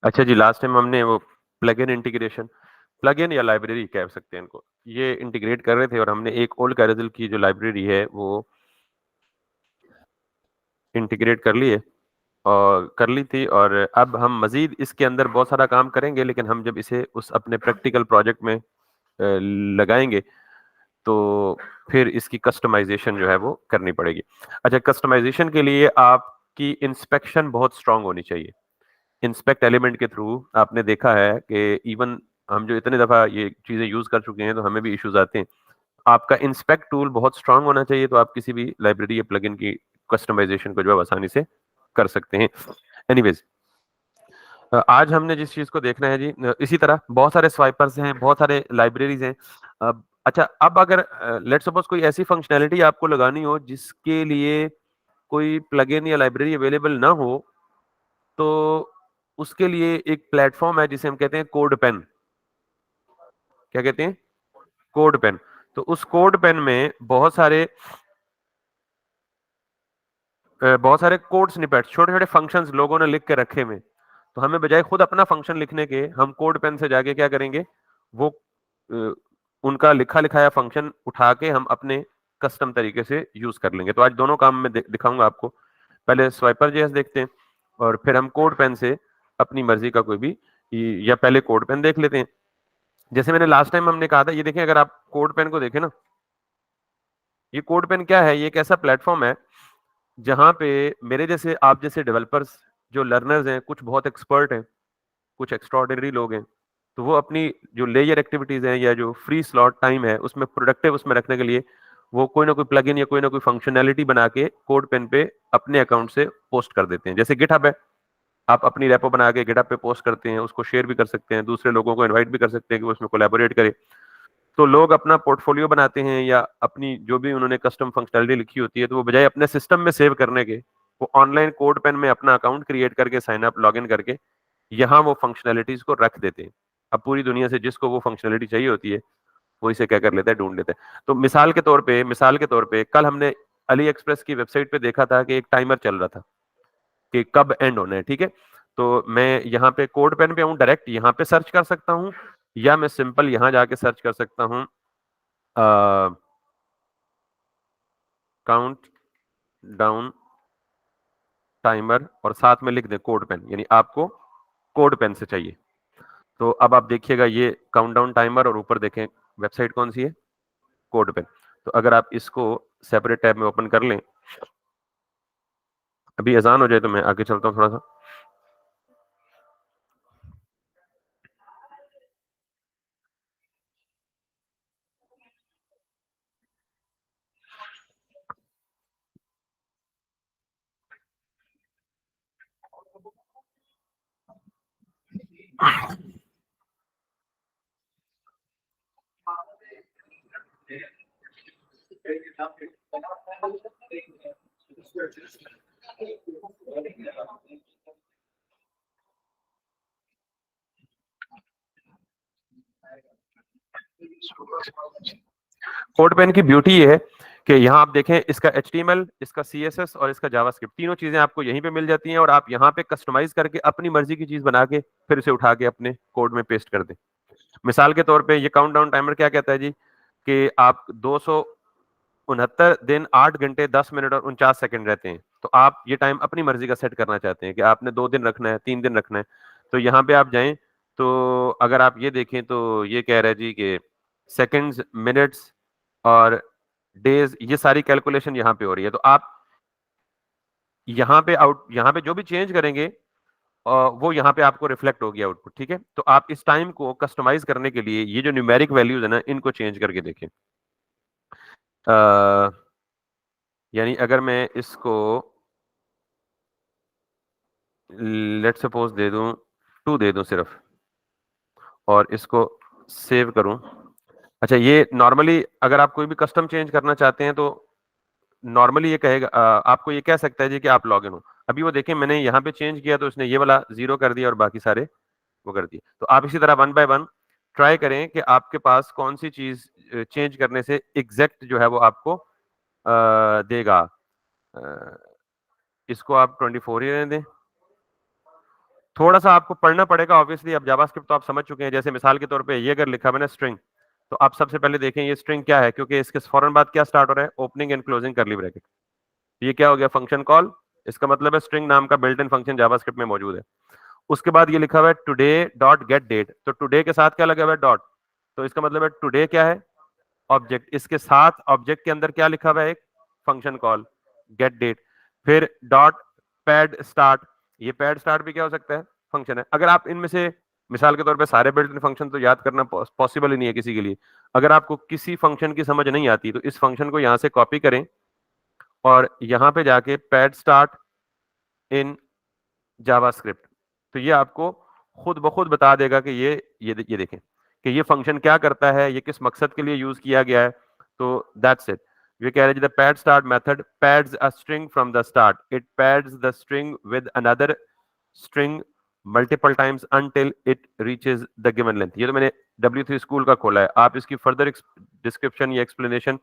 अच्छा जी, last time हमने वो प्लगइन इंटीग्रेशन, प्लगइन या लाइब्रेरी कह सकते हैं इनको, ये इंटीग्रेट कर रहे थे और हमने एक ओल्ड कैरोसेल की जो लाइब्रेरी है वो इंटीग्रेट कर ली है और कर ली थी, और अब हम मजीद इसके अंदर बहुत सारा काम करेंगे, लेकिन हम जब इसे उस अपने प्रैक्टिकल प्रोजेक्ट में लगाएंगे तो फिर इसकी कस्टमाइजेशन जो है वो करनी पड़ेगी। अच्छा, कस्टमाइजेशन के लिए आपकी इंस्पेक्शन बहुत स्ट्रांग होनी चाहिए। इंस्पेक्ट एलिमेंट के थ्रू आपने देखा है कि इवन हम जो इतने दफा ये चीजें यूज कर चुके हैं तो हमें भी इश्यूज आते हैं। आपका इंस्पेक्ट टूल बहुत स्ट्रांग होना चाहिए, तो आप किसी भी लाइब्रेरी या प्लगइन की कस्टमाइजेशन को जो है आसानी से कर सकते हैं। एनीवेज, आज हमने जिस चीज को देखना है जी, इसी तरह बहुत सारे स्वाइपर्स हैं, बहुत सारे लाइब्रेरीज हैं। अच्छा, अब अगर लेट्स सपोज कोई ऐसी फंक्शनैलिटी आपको लगानी हो जिसके लिए कोई प्लगइन या लाइब्रेरी अवेलेबल ना हो, तो उसके लिए एक प्लेटफॉर्म है जिसे हम कहते हैं कोड पेन। क्या कहते हैं? Code pen. तो उस कोड पेन में बहुत सारे कोड स्निपेट्स, छोटे छोटे फंक्शंस लोगों ने लिख के रखे हुए। तो हमें बजाय खुद अपना फंक्शन लिखने के, हम कोड पेन से जाके क्या करेंगे, वो अ, उनका लिखा लिखाया फंक्शन उठा के हम अपने कस्टम तरीके से यूज कर लेंगे। तो आज दोनों काम में दिखाऊंगा आपको। पहले स्वाइपर जेएस देखते हैं और फिर हम कोड पेन से अपनी मर्जी का कोई भी, या पहले कोड पेन देख लेते हैं। जैसे मैंने लास्ट टाइम हमने कहा था, ये देखें, अगर आप कोड पेन को देखें ना, ये कोड पेन क्या है, ये एक ऐसा प्लेटफॉर्म है जहां पे मेरे जैसे, आप जैसे डेवलपर्स जो लर्नर्स हैं, कुछ बहुत एक्सपर्ट हैं, कुछ एक्स्ट्रॉर्डिनरी लोग हैं, तो वो अपनी जो लेजर एक्टिविटीज हैं या जो फ्री स्लॉट टाइम है उसमें प्रोडक्टिव उसमें रखने के लिए वो कोई ना कोई प्लगइन या कोई ना कोई फंक्शनैलिटी बना के कोड पेन पे अपने अकाउंट से पोस्ट कर देते हैं। जैसे गिटहब है, आप अपनी रेपो बना के गिटहब पे पोस्ट करते हैं, उसको शेयर भी कर सकते हैं, दूसरे लोगों को इनवाइट भी कर सकते हैं कि वो उसमें कोलैबोरेट करें। तो लोग अपना पोर्टफोलियो बनाते हैं या अपनी जो भी उन्होंने कस्टम फंक्शनैलिटी लिखी होती है, तो वो बजाय अपने सिस्टम में सेव करने के, वो ऑनलाइन कोड पेन में अपना अकाउंट क्रिएट करके साइन अप लॉग इन करके यहाँ वो फंक्शनैलिटीज को रख देते हैं। अब पूरी दुनिया से जिसको वो फंक्शनैलिटी चाहिए होती है वो इसे क्या कर लेता है, ढूंढ लेता है। तो मिसाल के तौर पे कल हमने अली एक्सप्रेस की वेबसाइट पे देखा था कि एक टाइमर चल रहा था कि कब एंड होना है, ठीक है। तो मैं यहाँ पे कोड पेन पे हूँ, डायरेक्ट यहाँ पे सर्च कर सकता हूँ, या मैं सिंपल यहाँ जाके सर्च कर सकता हूँ काउंट डाउन टाइमर और साथ में लिख दें कोड पेन, यानी आपको कोड पेन से चाहिए। तो अब आप देखिएगा ये काउंटडाउन टाइमर और ऊपर देखें वेबसाइट कौन सी है, कोड पेन। तो अगर आप इसको सेपरेट टैब में ओपन कर लें, अभी अजान हो जाए तो मैं आगे चलता हूँ थोड़ा सा। कोड पेन की ब्यूटी ये है कि यहाँ आप देखें, इसका HTML, इसका CSS और इसका जावास्क्रिप्ट, तीनों चीजें आपको यहीं पे मिल जाती हैं, और आप यहाँ पे कस्टमाइज करके अपनी मर्जी की चीज बना के फिर इसे उठा के अपने कोड में पेस्ट कर दें। मिसाल के तौर पे ये काउंटडाउन टाइमर क्या कहता है जी, कि आप 269 दिन 8 घंटे 10 मिनट और 49 सेकंड रहते हैं। तो आप ये टाइम अपनी मर्जी का सेट करना चाहते हैं कि आपने 2 दिन रखना है, 3 दिन रखना है। तो यहाँ पे आप जाएं, तो अगर आप ये देखें तो ये कह रहा है जी कि सेकंड्स, मिनट्स और डेज, ये सारी कैलकुलेशन यहाँ पे हो रही है। तो आप यहाँ पे जो भी चेंज करेंगे वो यहाँ पे आपको रिफ्लेक्ट होगी आउटपुट, ठीक है। तो आप इस टाइम को कस्टमाइज करने के लिए ये जो न्यूमेरिक वैल्यूज है ना, इनको चेंज करके देखें। यानी अगर मैं इसको लेट सपोज दे दूं 2 दे दूं सिर्फ, और इसको सेव करूं। अच्छा, ये नॉर्मली अगर आप कोई भी कस्टम चेंज करना चाहते हैं तो नॉर्मली ये कहेगा, आपको ये कह सकता है जी कि आप लॉग इन हो। अभी वो देखें, मैंने यहाँ पे चेंज किया तो इसने ये वाला 0 कर दिया और बाकी सारे वो कर दिए। तो आप इसी तरह 1 बाय 1 ट्राई करें कि आपके पास कौन सी चीज चेंज करने से एग्जैक्ट जो है वो आपको देगा। अ, इसको आप 24 ही रहने दें। थोड़ा सा आपको पढ़ना पड़ेगा ऑब्वियसली। अब जावास्क्रिप्ट तो आप समझ चुके हैं। जैसे मिसाल के तौर पे ये अगर लिखा हुआ है ना स्ट्रिंग, तो आप सबसे पहले देखें ये स्ट्रिंग क्या है, क्योंकि इसके फौरन बाद क्या स्टार्ट हो रहा है, ओपनिंग एंड क्लोजिंग करली ब्रैकेट। ये क्या हो गया, फंक्शन कॉल। इसका मतलब है स्ट्रिंग नाम का बिल्ट इन फंक्शन जावास्क्रिप्ट में मौजूद है। उसके बाद ये लिखा हुआ है टुडे डॉट गेट डेट, तो टुडे के साथ क्या लगा हुआ है, डॉट, तो इसका मतलब है टुडे क्या है, ऑब्जेक्ट, इसके साथ ऑब्जेक्ट के अंदर क्या लिखा हुआ है, एक फंक्शन कॉल गेट डेट। फिर डॉट पैड स्टार्ट, ये पैड स्टार्ट भी क्या हो सकता है, फंक्शन है। अगर आप इनमें से मिसाल के तौर पे सारे बिल्ट इन फंक्शन तो याद करना पॉसिबल ही नहीं है किसी के लिए। अगर आपको किसी फंक्शन की समझ नहीं आती तो इस फंक्शन को यहां से कॉपी करें और यहां पे जाके पैड स्टार्ट इन जावास्क्रिप्ट, तो ये आपको खुद ब खुद बता देगा कि ये देखें कि ये फंक्शन क्या करता है, ये किस मकसद के लिए यूज किया गया है। तो दैट्स इट। ये कह रहे हैं the pad start method pads a string from the start, it pads the string with another string multiple times until it reaches the given length. ये तो मैंने W3 स्कूल का खोला है, आप इसकी फर्दर डिस्क्रिप्शन या एक्सप्लेनेशन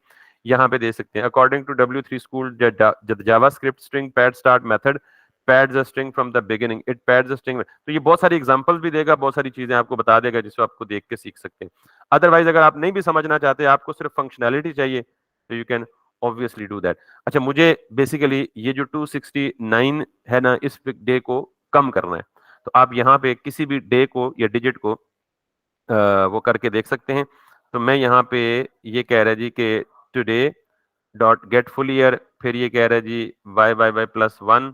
यहाँ पे दे सकते हैं। According to W3 school JavaScript string pad start method pads a string from the beginning, it pads a string. तो ये बहुत सारी एग्जांपल्स भी देगा, बहुत सारी चीजें आपको बता देगा जिसको आपको देख के सीख सकते हैं। अदरवाइज अगर आप नहीं भी समझना चाहते, आपको सिर्फ फंक्शनैलिटी चाहिए, तो you can obviously do that. अच्छा, मुझे बेसिकली ये जो 269 है ना, इस डे को कम करना है, तो आप यहाँ पे किसी भी डे को या डिजिट को वो करके देख सकते हैं। तो मैं यहाँ पे ये कह रहा है जी कि today dot get full year, फिर ये कह रहा है जी y प्लस 1,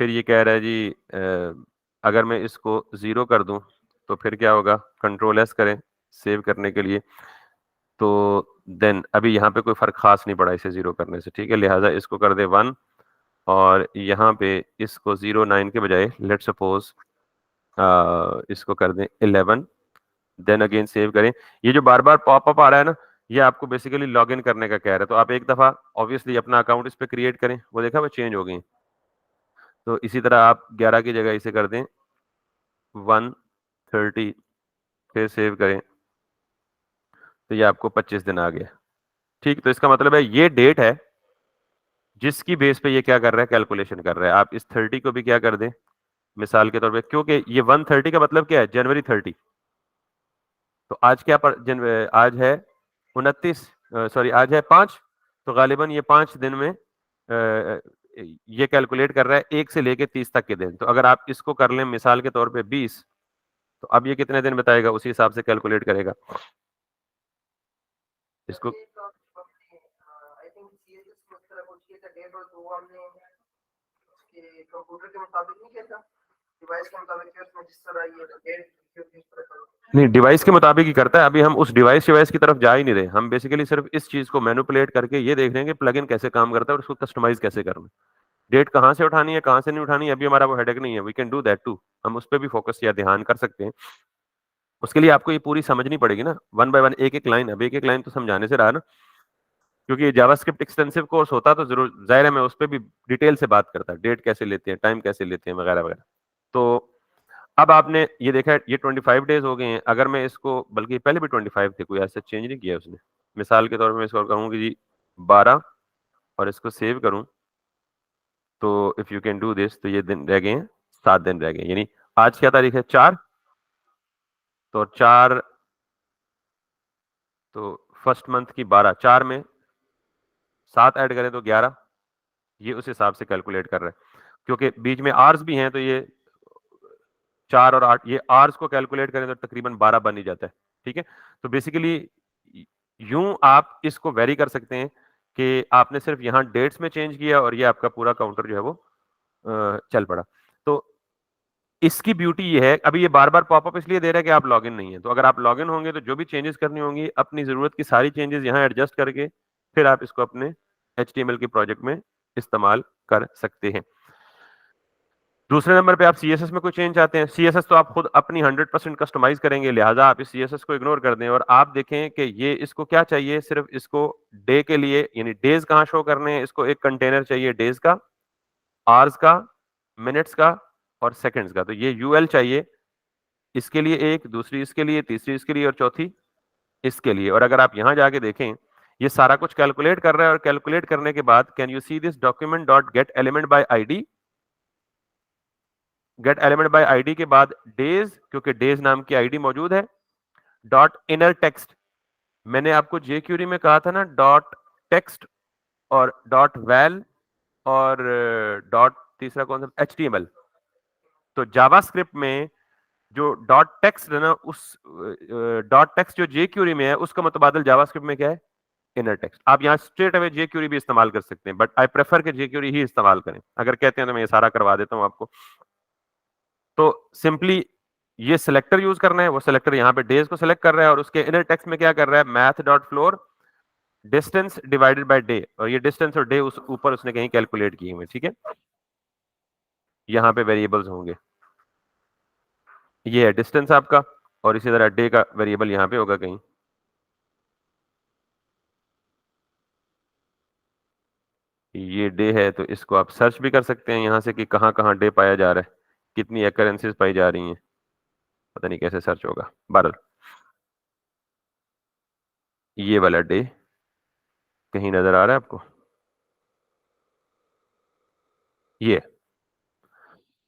फिर ये कह रहा है जी अगर मैं इसको 0 कर दूं तो फिर क्या होगा, कंट्रोल एस करें सेव करने के लिए। तो देन अभी यहाँ पे कोई फर्क खास नहीं पड़ा इसे 0 करने से, ठीक है, लिहाजा इसको कर दे 1 और यहाँ पे इसको 09 के बजाय लेट सपोज इसको कर दें 11, देन अगेन सेव करें। ये जो बार बार पॉपअप आ रहा है ना, ये आपको बेसिकली लॉग इन करने का कह रहा है। तो आप एक दफा ऑब्वियसली अपना अकाउंट इस पे क्रिएट करें, वो देखा वो चेंज हो गई। तो इसी तरह आप 11 की जगह इसे कर दें 130, फिर सेव करें, तो ये आपको 25 दिन आ गया। ठीक, तो इसका मतलब है ये डेट है जिसकी बेस पे ये क्या कर रहा है, कैलकुलेशन कर रहा है। आप इस 30 को भी क्या कर दें मिसाल के तौर पे, क्योंकि ये 130 का मतलब क्या है, जनवरी 30। तो आज क्या आज है 29, सॉरी आज है 5, तो गालिबन ये 5 दिन में ये कैलकुलेट कर रहा है 1 से लेके 30 तक के दिन। तो अगर आप इसको कर लें मिसाल के तौर पे 20, तो अब ये कितने दिन बताएगा, उसी हिसाब से कैलकुलेट करेगा इसको। नहीं, डिवाइस के मुताबिक ही करता है। अभी हम उस डिवाइस की तरफ जा ही नहीं रहे, हम बेसिकली सिर्फ इस चीज को मैनिपुलेट करके ये देख रहे हैं कि प्लगइन कैसे काम करता है और उसको कस्टमाइज कैसे करना है। डेट कहाँ से उठानी है कहाँ से नहीं उठानी है, अभी हमारा वो हेडेक नहीं है, we can do that too. हम उस पर भी फोकस या ध्यान कर सकते हैं। उसके लिए आपको ये पूरी समझनी पड़ेगी ना, वन बाय वन, एक एक लाइन। अब एक एक लाइन तो समझाने से रहा ना, क्योंकि जावास्क्रिप्ट एक्सटेंसिव कोर्स होता तो जरूर जाहिर है मैं उस पर भी डिटेल से बात करता, डेट कैसे लेते हैं, टाइम कैसे लेते हैं, वगैरह वगैरह। तो अब आपने ये देखा है ये 25 डेज हो गए हैं। अगर मैं इसको, बल्कि पहले भी 25 थे, कोई ऐसा चेंज नहीं किया उसने। मिसाल के तौर पर मैं इसको कहूँ कि जी 12 और इसको सेव करूं, तो if you can do this, तो ये दिन रह गए हैं, 7 दिन रह गए। यानी आज क्या तारीख है, 4, तो 4, तो फर्स्ट मंथ की 12, 4 में 7 ऐड करें तो 11, ये उस हिसाब से कैलकुलेट कर रहा है। क्योंकि बीच में आवर्स भी हैं, तो ये 4 और 8, ये आवर्स को कैलकुलेट करें तो तकरीबन 12 बन ही जाता है। ठीक है, तो बेसिकली यूं आप इसको वेरी कर सकते हैं कि आपने सिर्फ यहाँ डेट्स में चेंज किया और ये आपका पूरा काउंटर जो है वो चल पड़ा। तो इसकी ब्यूटी ये है, अभी ये बार बार पॉपअप इसलिए दे रहा है कि आप लॉगिन नहीं है। तो अगर आप लॉगिन होंगे तो जो भी चेंजेस करनी होंगी, अपनी जरूरत की सारी चेंजेस यहाँ एडजस्ट करके फिर आप इसको अपने HTML के प्रोजेक्ट में इस्तेमाल कर सकते हैं। दूसरे नंबर पे आप CSS में कोई चेंज चाहते हैं, CSS तो आप खुद अपनी 100% कस्टमाइज करेंगे, लिहाजा आप इस CSS को इग्नोर कर दें और आप देखें कि ये इसको क्या चाहिए, सिर्फ इसको डे के लिए, यानी डेज कहाँ शो करने हैं, इसको एक कंटेनर चाहिए डेज का, आवर्स का, मिनट्स का और सेकंड्स का। तो ये UL चाहिए इसके लिए एक, दूसरी इसके लिए, तीसरी इसके लिए और चौथी इसके लिए। और अगर आप यहां जाके देखें, ये सारा कुछ कैलकुलेट कर रहा है और कैलकुलेट करने के बाद can you see this document dot gate element by ID, gate element by ID के बाद डेज, क्योंकि डेज नाम की आईडी मौजूद है, डॉट इनर टेक्स्ट, मैंने आपको जेक्यूरी में कहा था ना डॉट टेक्स्ट और डॉट वैल और डॉट तीसरा कौन सा, एचटीएमएल। तो जावास्क्रिप्ट में जो डॉट टेक्स्ट है ना, उस डॉट टेक्स्ट जो जेक्यूरी में है उसका मुतबादल जावास्क्रिप्ट में क्या है, इनर टेक्स्ट। आप यहाँ स्ट्रेट अवे जेक्यूरी भी इस्तेमाल कर सकते हैं, बट आई प्रेफर कि जेक्यूरी ही इस्तेमाल करें। अगर कहते हैं तो मैं ये सारा करवा देता हूं आपको। तो सिंपली ये सिलेक्टर यूज करना है, वो सिलेक्टर यहाँ पे डेज को सिलेक्ट कर रहा है और उसके इनर टेक्स्ट में क्या कर रहा है, math dot floor distance divided by day, और ये डिस्टेंस और डे उस ऊपर उसने कहीं कैलकुलेट किए हुए, ठीक है। यहाँ पे वेरिएबल्स होंगे, ये है डिस्टेंस आपका, और इसी तरह डे का वेरिएबल यहाँ पे होगा कहीं। ये डे है तो इसको आप सर्च भी कर सकते हैं यहाँ से कि कहाँ कहाँ डे पाया जा रहा है, कितनी एकरेंसीज पाई जा रही हैं, पता नहीं कैसे सर्च होगा। बहरहाल ये वाला डे कहीं नजर आ रहा है आपको, ये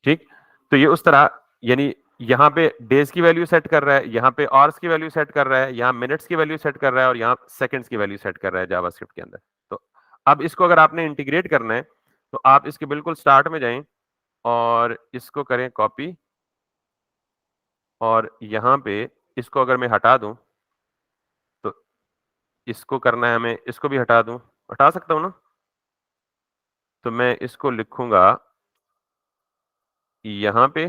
ठीक। तो ये उस तरह, यानी यहाँ पे डेज की वैल्यू सेट कर रहा है, यहाँ पे आवर्स की वैल्यू सेट कर रहा है, यहाँ मिनट्स की वैल्यू सेट कर रहा है, और यहाँ सेकंड्स की वैल्यू सेट कर रहा है जावास्क्रिप्ट के अंदर। तो अब इसको अगर आपने इंटीग्रेट करना है तो आप इसके बिल्कुल स्टार्ट में जाएं और इसको करें कॉपी, और यहाँ पे इसको अगर मैं हटा दूं तो इसको करना है हमें, इसको भी हटा दूं, हटा सकता हूं ना। तो मैं इसको लिखूंगा यहाँ पे।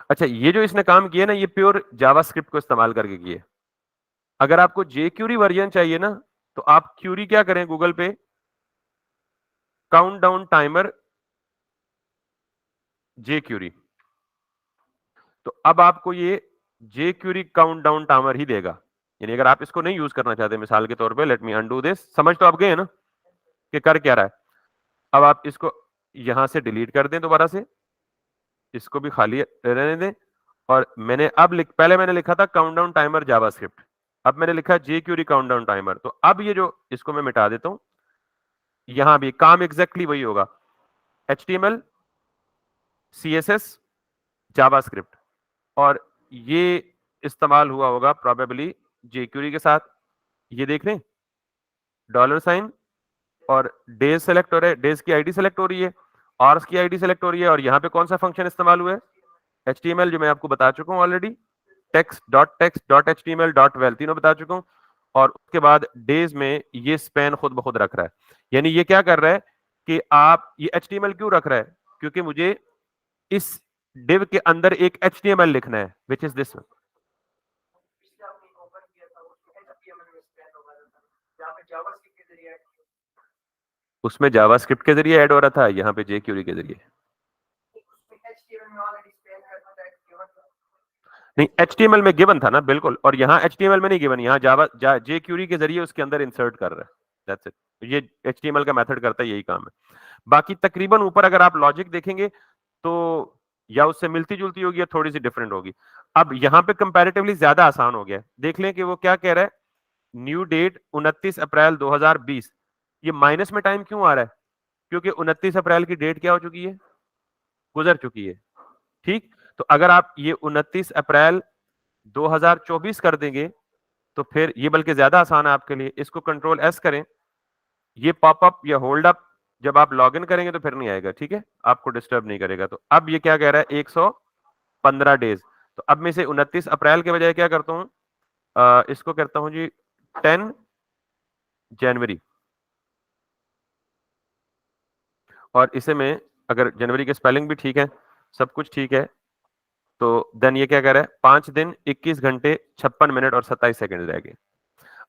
अच्छा, ये जो इसने काम किया ना, ये प्योर जावास्क्रिप्ट को इस्तेमाल करके किए। अगर आपको जेक्यूरी वर्जन चाहिए ना, तो आप क्यूरी क्या करें गूगल पे, काउंटडाउन टाइमर जेक्यूरी, तो अब आपको ये जेक्यूरी काउंटडाउन टाइमर ही देगा। यानी अगर आप इसको नहीं यूज करना चाहते, मिसाल के तौर पे, लेट मी अनडू दिस, समझ तो आप गए हैं ना कि कर क्या रहा है। अब आप इसको यहां से डिलीट कर दें दोबारा से, इसको भी खाली रहने दें, और मैंने अब पहले मैंने लिखा था काउंटडाउन टाइमर जावास्क्रिप्ट, अब मैंने लिखा जेक्यूरी काउंटडाउन टाइमर। तो अब ये जो, इसको मैं मिटा देता हूं, यहां भी काम एग्जैक्टली वही होगा, HTML CSS जावास्क्रिप्ट, और ये इस्तेमाल हुआ होगा प्रोबेबली जेक्यूरी के साथ। ये देख रहे हैं डॉलर साइन, और डेज सेलेक्ट हो रहा है, डेज की आईडी सेलेक्ट हो रही है, आवर्स की आईडी सेलेक्ट हो रही है, और यहाँ पे कौन सा फंक्शन इस्तेमाल हुआ है, HTML जो मैं आपको बता चुका हूं already, text dot HTML dot well, तीनों बता चुका हूं। और उसके बाद डेज में ये स्पैन खुद ब खुद रख रहा है। यानी ये क्या कर रहा है कि आप ये HTML क्यों रख रहा है, क्योंकि मुझे इस div के अंदर एक HTML लिखना है, विच इज दिस। उसमें जावास्क्रिप्ट के जरिए ऐड हो रहा था, यहाँ पे जेक्यूरी के जरिए नहीं, HTML में गिवन था ना, बिल्कुल, और यहाँ HTML में नहीं गिवन, यहाँ जावा जेक्यूरी के जरिए उसके अंदर इंसर्ट कर रहा है, दैट्स इट। ये HTML का मेथड करता है, यही काम है। बाकी तकरीबन ऊपर अगर आप लॉजिक देखेंगे तो या उससे मिलती जुलती होगी या थोड़ी सी डिफरेंट होगी। अब यहाँ पे कंपैरेटिवली ज्यादा आसान हो गया, देख लें कि वो क्या कह रहा है, न्यू डेट 29 अप्रैल 2020। ये माइनस में टाइम क्यों आ रहा है, क्योंकि 29 अप्रैल की डेट क्या हो चुकी है, गुजर चुकी है, ठीक। तो अगर आप ये 29 अप्रैल 2024 कर देंगे तो फिर ये बल्कि ज्यादा आसान है आपके लिए, इसको कंट्रोल एस करें, ये पॉपअप या होल्ड अप जब आप लॉग इन करेंगे तो फिर नहीं आएगा, ठीक है, आपको डिस्टर्ब नहीं करेगा। तो अब ये क्या कह रहा है, 115 डेज। तो अब मैं इसे 29 अप्रैल के बजाय क्या करता हूं, इसको करता हूं जी 10 जनवरी, और इसे में अगर जनवरी के स्पेलिंग भी ठीक है, सब कुछ ठीक है, तो देन ये क्या कह रहा है, 5 दिन 21 घंटे 56 मिनट और 27 सेकंड रह गए।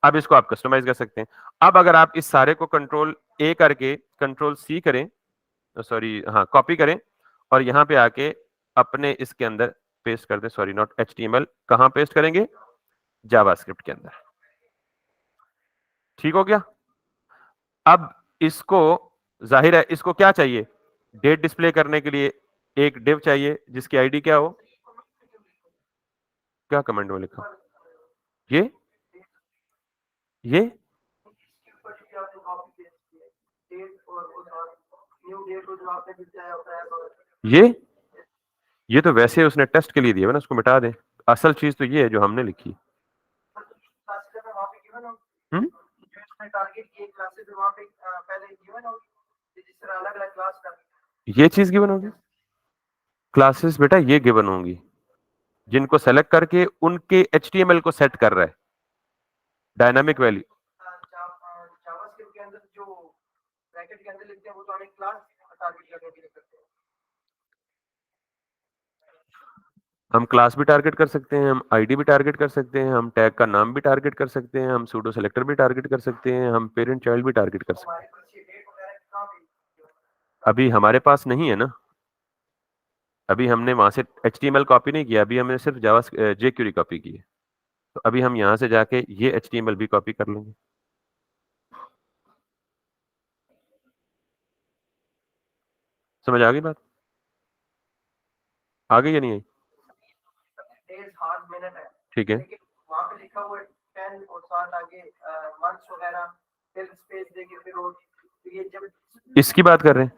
अब इसको आप कस्टमाइज कर सकते हैं। अब अगर आप इस सारे को कंट्रोल ए करके कंट्रोल सी करें, सॉरी हाँ कॉपी करें, और यहाँ पे आके अपने इसके अंदर पेस्ट कर दें, सॉरी नॉट HTML, कहां पेस्ट करेंगे, जावास्क्रिप्ट के अंदर, ठीक हो गया। अब इसको, जाहिर है इसको क्या चाहिए, डेट डिस्प्ले करने के लिए एक डिव चाहिए जिसकी आईडी क्या हो, क्या कमेंट में लिखा, ये ये ये ये तो वैसे उसने टेस्ट के लिए दिया है ना, उसको मिटा दें। असल चीज तो ये है जो हमने लिखी। हम्म ये चीज गिवन होगी, क्लासेस बेटा ये गिवन होंगी जिनको सेलेक्ट करके उनके HTML को सेट कर रहा है डायनामिक वैल्यू। हम क्लास भी टारगेट कर सकते हैं, हम आईडी भी टारगेट कर सकते हैं, हम टैग का नाम भी टारगेट कर सकते हैं, हम सूडो सेलेक्टर भी टारगेट कर सकते हैं, हम पेरेंट चाइल्ड भी टारगेट कर सकते हैं। अभी हमारे पास नहीं है ना, अभी हमने वहां से HTML कॉपी नहीं किया, अभी हमने सिर्फ जावा jQuery कॉपी की है। तो अभी हम यहां से जाके ये HTML भी कॉपी कर लेंगे। समझ आ गई बात? आ गई या नहीं आई? ठीक है, इसकी बात कर रहे हैं।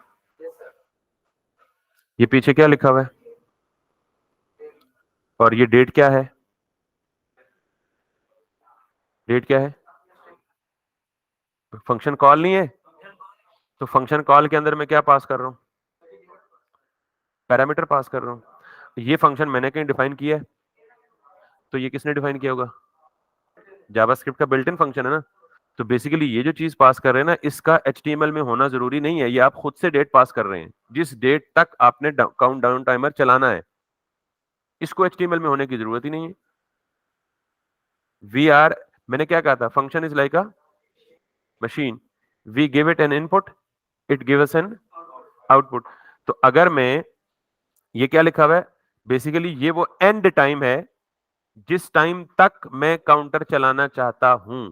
ये पीछे क्या लिखा हुआ है और ये डेट क्या है? डेट क्या है? फंक्शन कॉल नहीं है, तो फंक्शन कॉल के अंदर मैं क्या पास कर रहा हूं? पैरामीटर पास कर रहा हूं। ये फंक्शन मैंने कहीं डिफाइन किया है, तो ये किसने डिफाइन किया होगा? जावास्क्रिप्ट का बिल्ट इन फंक्शन है ना। तो बेसिकली ये जो चीज पास कर रहे हैं ना, इसका HTML में होना जरूरी नहीं है, ये आप खुद से डेट पास कर रहे हैं, जिस डेट तक आपने काउंट डाउन टाइमर चलाना है, इसको HTML में होने की जरूरत ही नहीं है। वी आर, मैंने क्या कहा था, function is like a machine, we give it an input, it give us an output. तो अगर मैं, ये क्या लिखा हुआ है, बेसिकली ये वो एंड टाइम है जिस टाइम तक मैं काउंटर चलाना चाहता हूं,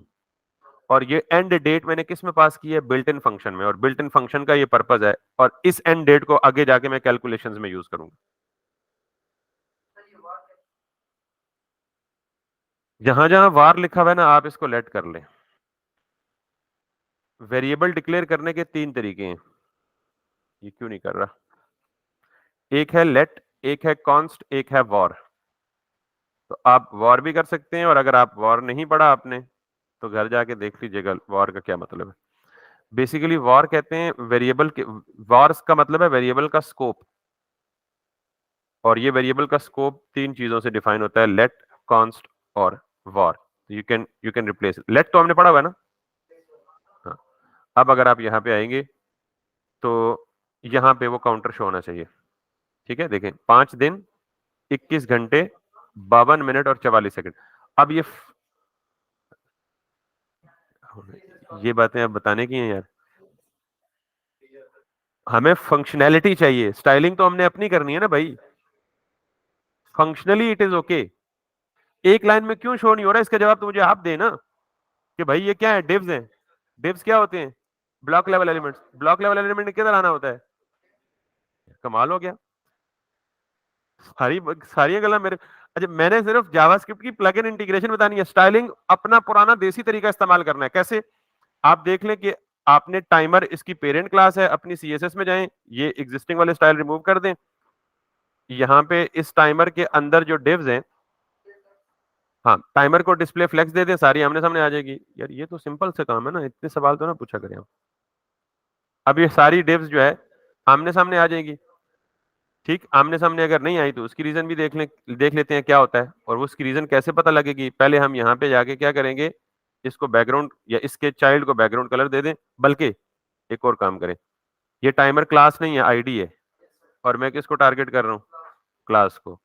और ये एंड डेट मैंने किस में पास की है? बिल्ट इन फंक्शन में। और बिल्ट इन फंक्शन का ये पर्पज है, और इस एंड डेट को आगे जाके मैं कैलकुलेशंस में यूज करूंगा। जहां जहां वार लिखा हुआ है ना, आप इसको लेट कर लें। वेरिएबल डिक्लेयर करने के 3 तरीके हैं। ये क्यों नहीं कर रहा? एक है लेट, एक है कॉन्स्ट, एक है वॉर। तो आप वॉर भी कर सकते हैं, और अगर आप वॉर नहीं पढ़ा आपने तो घर जाके देख लीजिएगा वॉर का क्या मतलब है। बेसिकली वॉर कहते हैं वेरिएबल के, वॉर्स का मतलब है वेरिएबल का स्कोप, और ये वेरिएबल का स्कोप 3 चीजों से डिफाइन होता है, लेट, कॉन्स्ट और var. You can replace let, तो हमने पढ़ा हुआ है ना। हाँ, अब अगर आप यहाँ पे आएंगे तो यहाँ पे वो काउंटर शो होना चाहिए। ठीक है, देखें 5 दिन 21 घंटे 52 मिनट और 44 सेकंड। अब ये बातें अब बताने की हैं यार, हमें फंक्शनैलिटी चाहिए, स्टाइलिंग तो हमने अपनी करनी है ना भाई। Functionally it is okay. एक लाइन में क्यों शो नहीं हो रहा, इसका जवाब तो मुझे आप देना कि भाई ये क्या है, डिव्स हैं। डिव्स क्या होते हैं? Block level elements. Block level element किधर आना होता है? कमाल हो गया, सारी सारी गला मेरे। अच्छा, मैंने सिर्फ जावास्क्रिप्ट की प्लग इन इंटीग्रेशन बतानी है, स्टाइलिंग अपना पुराना देसी तरीका इस्तेमाल करना है। कैसे? आप देख लें कि आपने टाइमर, इसकी पेरेंट क्लास है, अपनी CSS में जाएं, ये एग्जिस्टिंग वाले स्टाइल रिमूव कर दें। यहाँ पे इस टाइमर के अंदर जो डिव्स हैं, हाँ, टाइमर को डिस्प्ले फ्लेक्स दे दें, सारी आमने सामने आ जाएगी। यार ये तो सिंपल से काम है ना, इतने सवाल तो ना पूछा करें आप। अब ये सारी डिव्स जो है आमने सामने आ जाएगी। ठीक, आमने सामने अगर नहीं आई तो उसकी रीजन भी देख लेते हैं क्या होता है, और उसकी रीजन कैसे पता लगेगी। पहले हम यहाँ पे जाके क्या करेंगे, इसको बैकग्राउंड या इसके चाइल्ड को बैकग्राउंड कलर दे दें। बल्कि एक और काम करें, ये टाइमर क्लास नहीं है, आईडी है, और मैं किसको टारगेट कर रहा हूँ? क्लास को।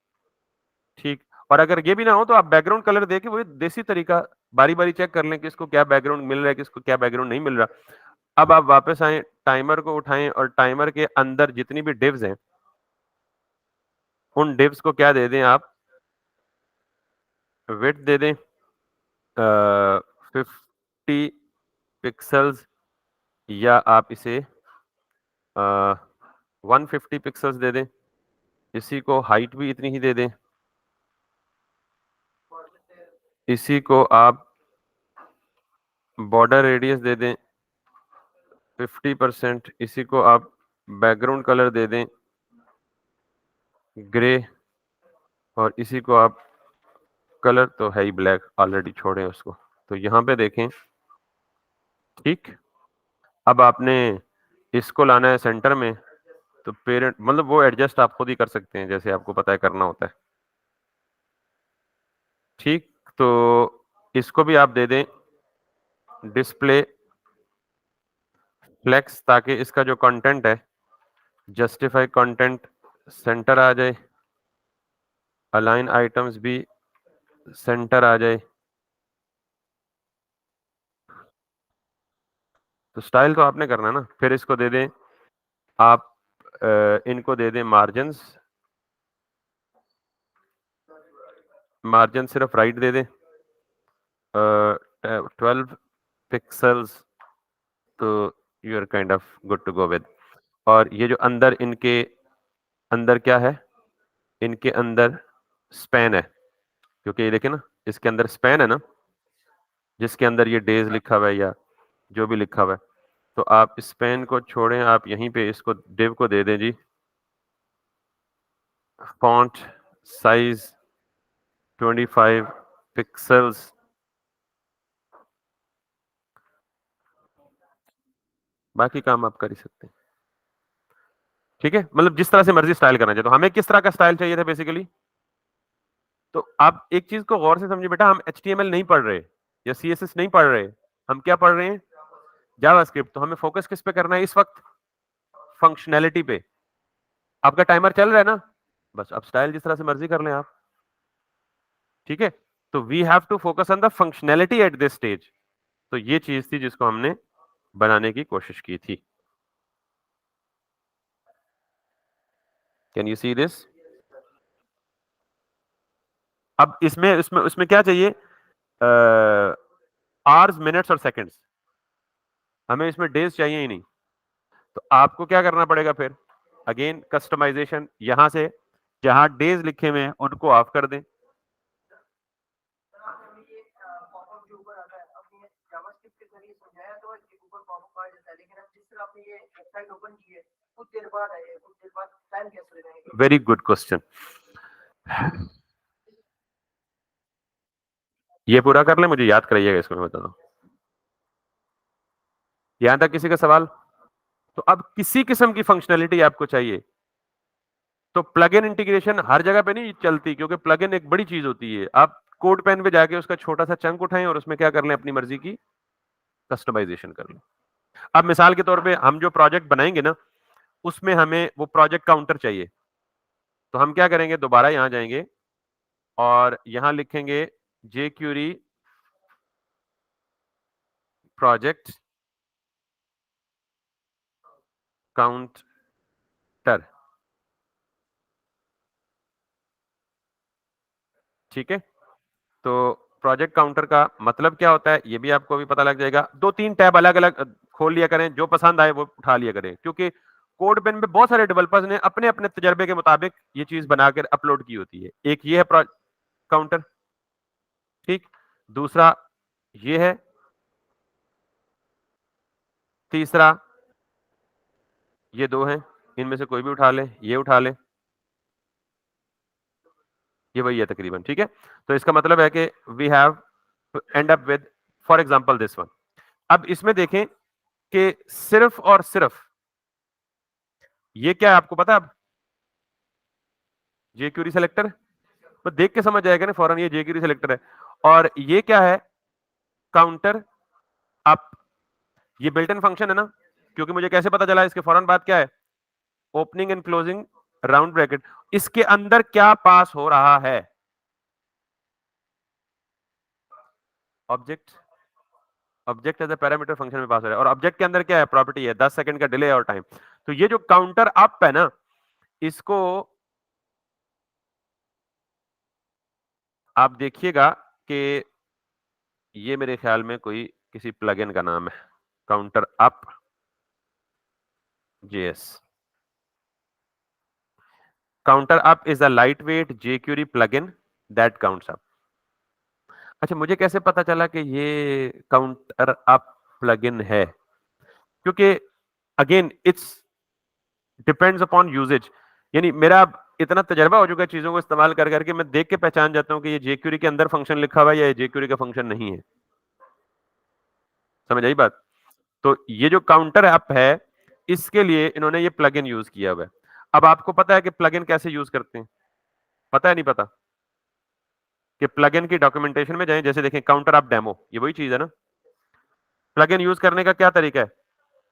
ठीक, और अगर ये भी ना हो तो आप बैकग्राउंड कलर देके वही देसी तरीका बारी बारी चेक कर लें किसको क्या बैकग्राउंड मिल रहा है, किसको क्या बैकग्राउंड नहीं मिल रहा। अब आप वापस आए, टाइमर को उठाएं, और टाइमर के अंदर जितनी भी डिव्स हैं, उन डिव्स को क्या दे दें आप? विड्थ दे दें 50 पिक्सल्स, या आप इसे 150 पिक्सल्स दे दें। इसी को हाइट भी इतनी ही दे दें। इसी को आप बॉर्डर रेडियस दे दें 50%। इसी को आप बैकग्राउंड कलर दे दें ग्रे, और इसी को आप, कलर तो है ही ब्लैक, ऑलरेडी छोड़े उसको, तो यहाँ पे देखें, ठीक। अब आपने इसको लाना है सेंटर में, तो पेरेंट मतलब वो एडजस्ट आप खुद ही कर सकते हैं जैसे आपको पता है करना होता है, ठीक। तो इसको भी आप दे दें डिस्प्ले फ्लेक्स, ताकि इसका जो कंटेंट है, जस्टिफाई कंटेंट सेंटर आ जाए, अलाइन आइटम्स भी सेंटर आ जाए। तो स्टाइल तो आपने करना ना, फिर इसको दे दें आप, इनको दे दें मार्जिन्स, मार्जिन सिर्फ राइट दे दें 12 पिक्सल्स, तो you are kind of good to go with. और ये जो अंदर इनके अंदर क्या है, इनके अंदर स्पैन है, क्योंकि ये देखें ना, इसके अंदर स्पैन है ना, जिसके अंदर ये डेज लिखा हुआ है या जो भी लिखा हुआ है, तो आप स्पैन को छोड़ें, आप यहीं पे इसको डिव को दे दें जी फॉन्ट साइज 25 पिक्सल्स, बाकी काम आप कर ही सकते हैं, ठीक है। मतलब जिस तरह से मर्जी स्टाइल करना चाहिए, तो हमें किस तरह का स्टाइल चाहिए था बेसिकली। तो आप एक चीज को गौर से समझिए बेटा, हम HTML नहीं पढ़ रहे या CSS नहीं पढ़ रहे, हम क्या पढ़ रहे हैं, जावास्क्रिप्ट। तो हमें फोकस किस पे करना है इस वक्त, फंक्शनैलिटी पे। आपका टाइमर चल रहा है ना, बस अब स्टाइल जिस तरह से मर्जी कर लें आप, ठीक है। तो we have to focus on the functionality at this stage. तो ये चीज थी जिसको हमने बनाने की कोशिश की थी। Can you see this. अब इसमें इसमें उसमें क्या चाहिए, आवर्स मिनट्स और सेकंड्स, हमें इसमें डेज चाहिए ही नहीं। तो आपको क्या करना पड़ेगा फिर, अगेन कस्टमाइजेशन, यहां से जहां डेज लिखे हुए हैं उनको ऑफ कर दें। वेरी गुड क्वेश्चन, ये पूरा कर ले, मुझे याद कराइएगा इसको, मैं बताता हूँ। यहां तक किसी का सवाल। तो अब किसी किस्म की फंक्शनैलिटी आपको चाहिए, तो प्लग इन इंटीग्रेशन हर जगह पे नहीं चलती, क्योंकि प्लग इन एक बड़ी चीज होती है। आप कोड पेन पे जाके उसका छोटा सा चंक उठाएं और उसमें क्या कर लें, अपनी मर्जी की कस्टमाइजेशन कर लें। अब मिसाल के तौर पे हम जो प्रोजेक्ट बनाएंगे ना, उसमें हमें वो प्रोजेक्ट काउंटर चाहिए, तो हम क्या करेंगे, दोबारा यहां जाएंगे और यहां लिखेंगे jQuery प्रोजेक्ट काउंटर, ठीक है। तो प्रोजेक्ट काउंटर का मतलब क्या होता है, ये भी आपको भी पता लग जाएगा। दो तीन टैब अलग अलग खोल लिया करें, जो पसंद आए वो उठा लिया करें, क्योंकि कोड पेन में बहुत सारे डेवलपर्स ने अपने अपने तजर्बे के मुताबिक ये चीज बनाकर अपलोड की होती है। एक ये है काउंटर, ठीक। दूसरा ये है, तीसरा ये दो हैं, इनमें से कोई भी उठा ले, ये उठा ले, ये वही है तकरीबन, ठीक है। तो इसका मतलब है कि we have end up with, for example this one. अब इसमें देखें कि सिर्फ और सिर्फ ये क्या है आपको पता है, अब jQuery सेलेक्टर, तो देख के समझ जाएगा ना फौरन ये jQuery सेलेक्टर है। और ये क्या है, काउंटर अप, ये बिल्ट इन फंक्शन है ना, क्योंकि मुझे कैसे पता चला, इसके फौरन बाद क्या है, opening and closing round bracket, इसके अंदर क्या पास हो रहा है, object, object as a parameter function में पास हो रहा है। और ऑब्जेक्ट के अंदर क्या है, प्रॉपर्टी है 10 सेकंड का डिले और टाइम। तो ये जो काउंटर अप है ना, इसको आप देखिएगा कि ये मेरे ख्याल में कोई किसी प्लगइन का नाम है, counter up JS. Counter up is a light weight jQuery plugin that counts up. अच्छा, मुझे कैसे पता चला कि ये काउंटर अप प्लगइन है, क्योंकि again it's depends upon usages. यानी मेरा इतना तजर्बा हो चुका है चीजों को इस्तेमाल कर करके, मैं देख के पहचान जाता हूं कि ये jQuery के अंदर फंक्शन लिखा हुआ है या ये jQuery का फंक्शन नहीं है। समझ आई बात? तो ये जो काउंटर ऐप है, इसके लिए इन्होंने ये प्लगइन यूज किया हुआ है। अब आपको पता है कि प्लगइन कैसे यूज करते हैं? पता है नहीं पता? कि प्लगइन की डॉक्यूमेंटेशन में जाएं, जैसे देखें काउंटर ऐप डेमो, ये वही चीज है ना। प्लगइन यूज करने का क्या तरीका है?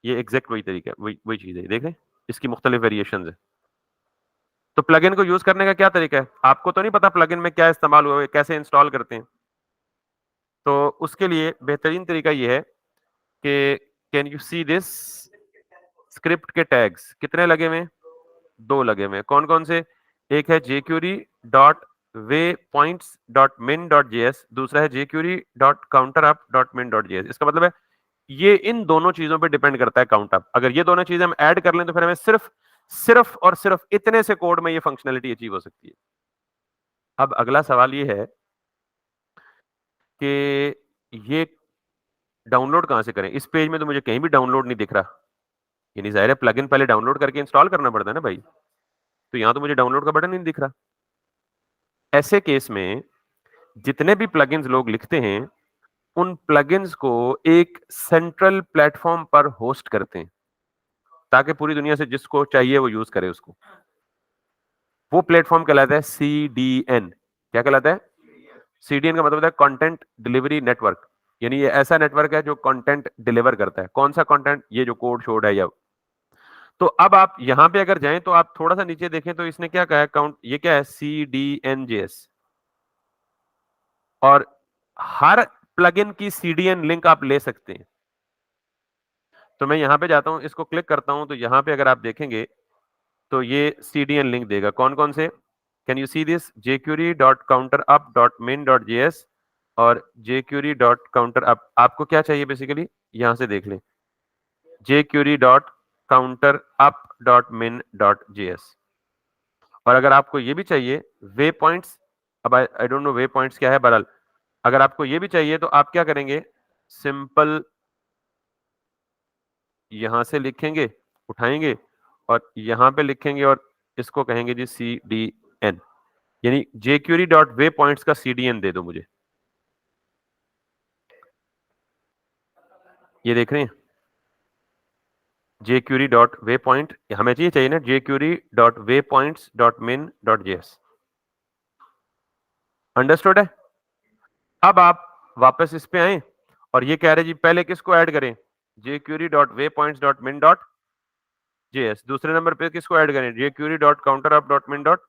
ये एग्जैक्ट वही तरीका है, वही वही चीज है, देख रहे हैं? इसकी मुख्तलिफ वेरिएशंस है। तो प्लगइन को यूज करने का क्या तरीका है? आपको तो नहीं पता प्लगइन में क्या इस्तेमाल हुआ है, कैसे इंस्टॉल करते हैं। तो उसके लिए बेहतरीन तरीका ये है कि can you see this, script के टैग्स कितने लगे हुए हैं? 2 लगे हुए हैं। कौन कौन से? एक है jQuery dot way points dot min dot JS, दूसरा है jQuery dot counter up dot min dot JS. इसका मतलब है ये इन दोनों चीजों पे डिपेंड करता है काउंट अप। अगर ये दोनों चीजें हम ऐड कर लें तो फिर हमें सिर्फ सिर्फ और सिर्फ इतने से कोड में ये फंक्शनैलिटी अचीव हो सकती है। अब अगला सवाल ये है कि ये डाउनलोड कहां से करें? इस पेज में तो मुझे कहीं भी डाउनलोड नहीं दिख रहा। यानी जाहिर है प्लगइन पहले डाउनलोड करके इंस्टॉल करना पड़ता है ना भाई। तो यहां तो मुझे डाउनलोड का बटन नहीं दिख रहा। ऐसे केस में जितने भी प्लगइन्स लोग लिखते हैं, उन प्लगइन्स को एक सेंट्रल प्लेटफॉर्म पर होस्ट करते हैं ताकि पूरी दुनिया से जिसको चाहिए वो यूज करे उसको। वो प्लेटफॉर्म कहलाता है CDN। क्या कहलाता है? CDN का मतलब होता है कंटेंट डिलीवरी नेटवर्क। यानी ये ऐसा नेटवर्क है जो कंटेंट डिलीवर करता है। कौन सा कंटेंट? ये जो कोड शोड है या। तो अब आप यहां पे अगर जाएं तो आप थोड़ा सा नीचे देखें तो इसने क्या कहा है, काउंट, ये क्या है? CDNJS। और हर प्लगइन की CDN लिंक आप ले सकते हैं। तो मैं यहां पे जाता हूं, इसको क्लिक करता हूं, तो यहां पे अगर आप देखेंगे तो ये CDN लिंक देगा। कौन कौन से? Can you see this? jQuery dot counter up dot min dot JS और jQuery डॉट काउंटर अप। आपको क्या चाहिए बेसिकली? यहां से देख लें, jQuery dot counter up dot min dot JS. और अगर आपको ये भी चाहिए वे पॉइंट्स, अब I don't know way points क्या है, बहरहाल अगर आपको ये भी चाहिए तो आप क्या करेंगे? सिंपल यहां से लिखेंगे, उठाएंगे और यहां पे लिखेंगे और इसको कहेंगे जी CDN। यानी jQuery डॉट वे पॉइंट्स का CDN दे दो मुझे। ये देख रहे हैं jQuery डॉट वे पॉइंट, हमें चाहिए ना jQuery dot way points dot min dot JS. Understood है? अब आप वापस इस पे आए और ये कह रहे जी पहले किसको ऐड करें? jQuery dot way points dot min dot JS. दूसरे नंबर पे किसको ऐड करें? jQuery dot counter up dot min dot.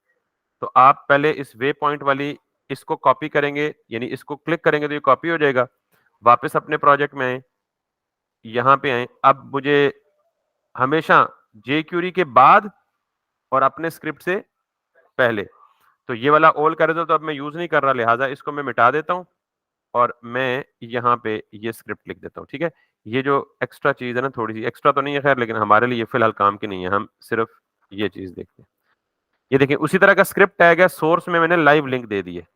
तो आप पहले इस वे पॉइंट वाली इसको कॉपी करेंगे, यानी इसको क्लिक करेंगे तो ये कॉपी हो जाएगा। वापस अपने प्रोजेक्ट में आए, यहां पे आए। अब मुझे हमेशा jQuery के बाद और अपने स्क्रिप्ट से पहले, तो ये वाला ऑल कर दो, तो अब मैं यूज नहीं कर रहा, लिहाजा इसको मैं मिटा देता हूं और मैं यहाँ पे ये स्क्रिप्ट लिख देता हूँ। ठीक है? ये जो एक्स्ट्रा चीज है ना, थोड़ी सी एक्स्ट्रा तो नहीं है खैर, लेकिन हमारे लिए फिलहाल काम की नहीं है, हम सिर्फ ये चीज देखते हैं। ये देखिए उसी तरह का स्क्रिप्ट टैग है, सोर्स में मैंने लाइव लिंक दे दी है।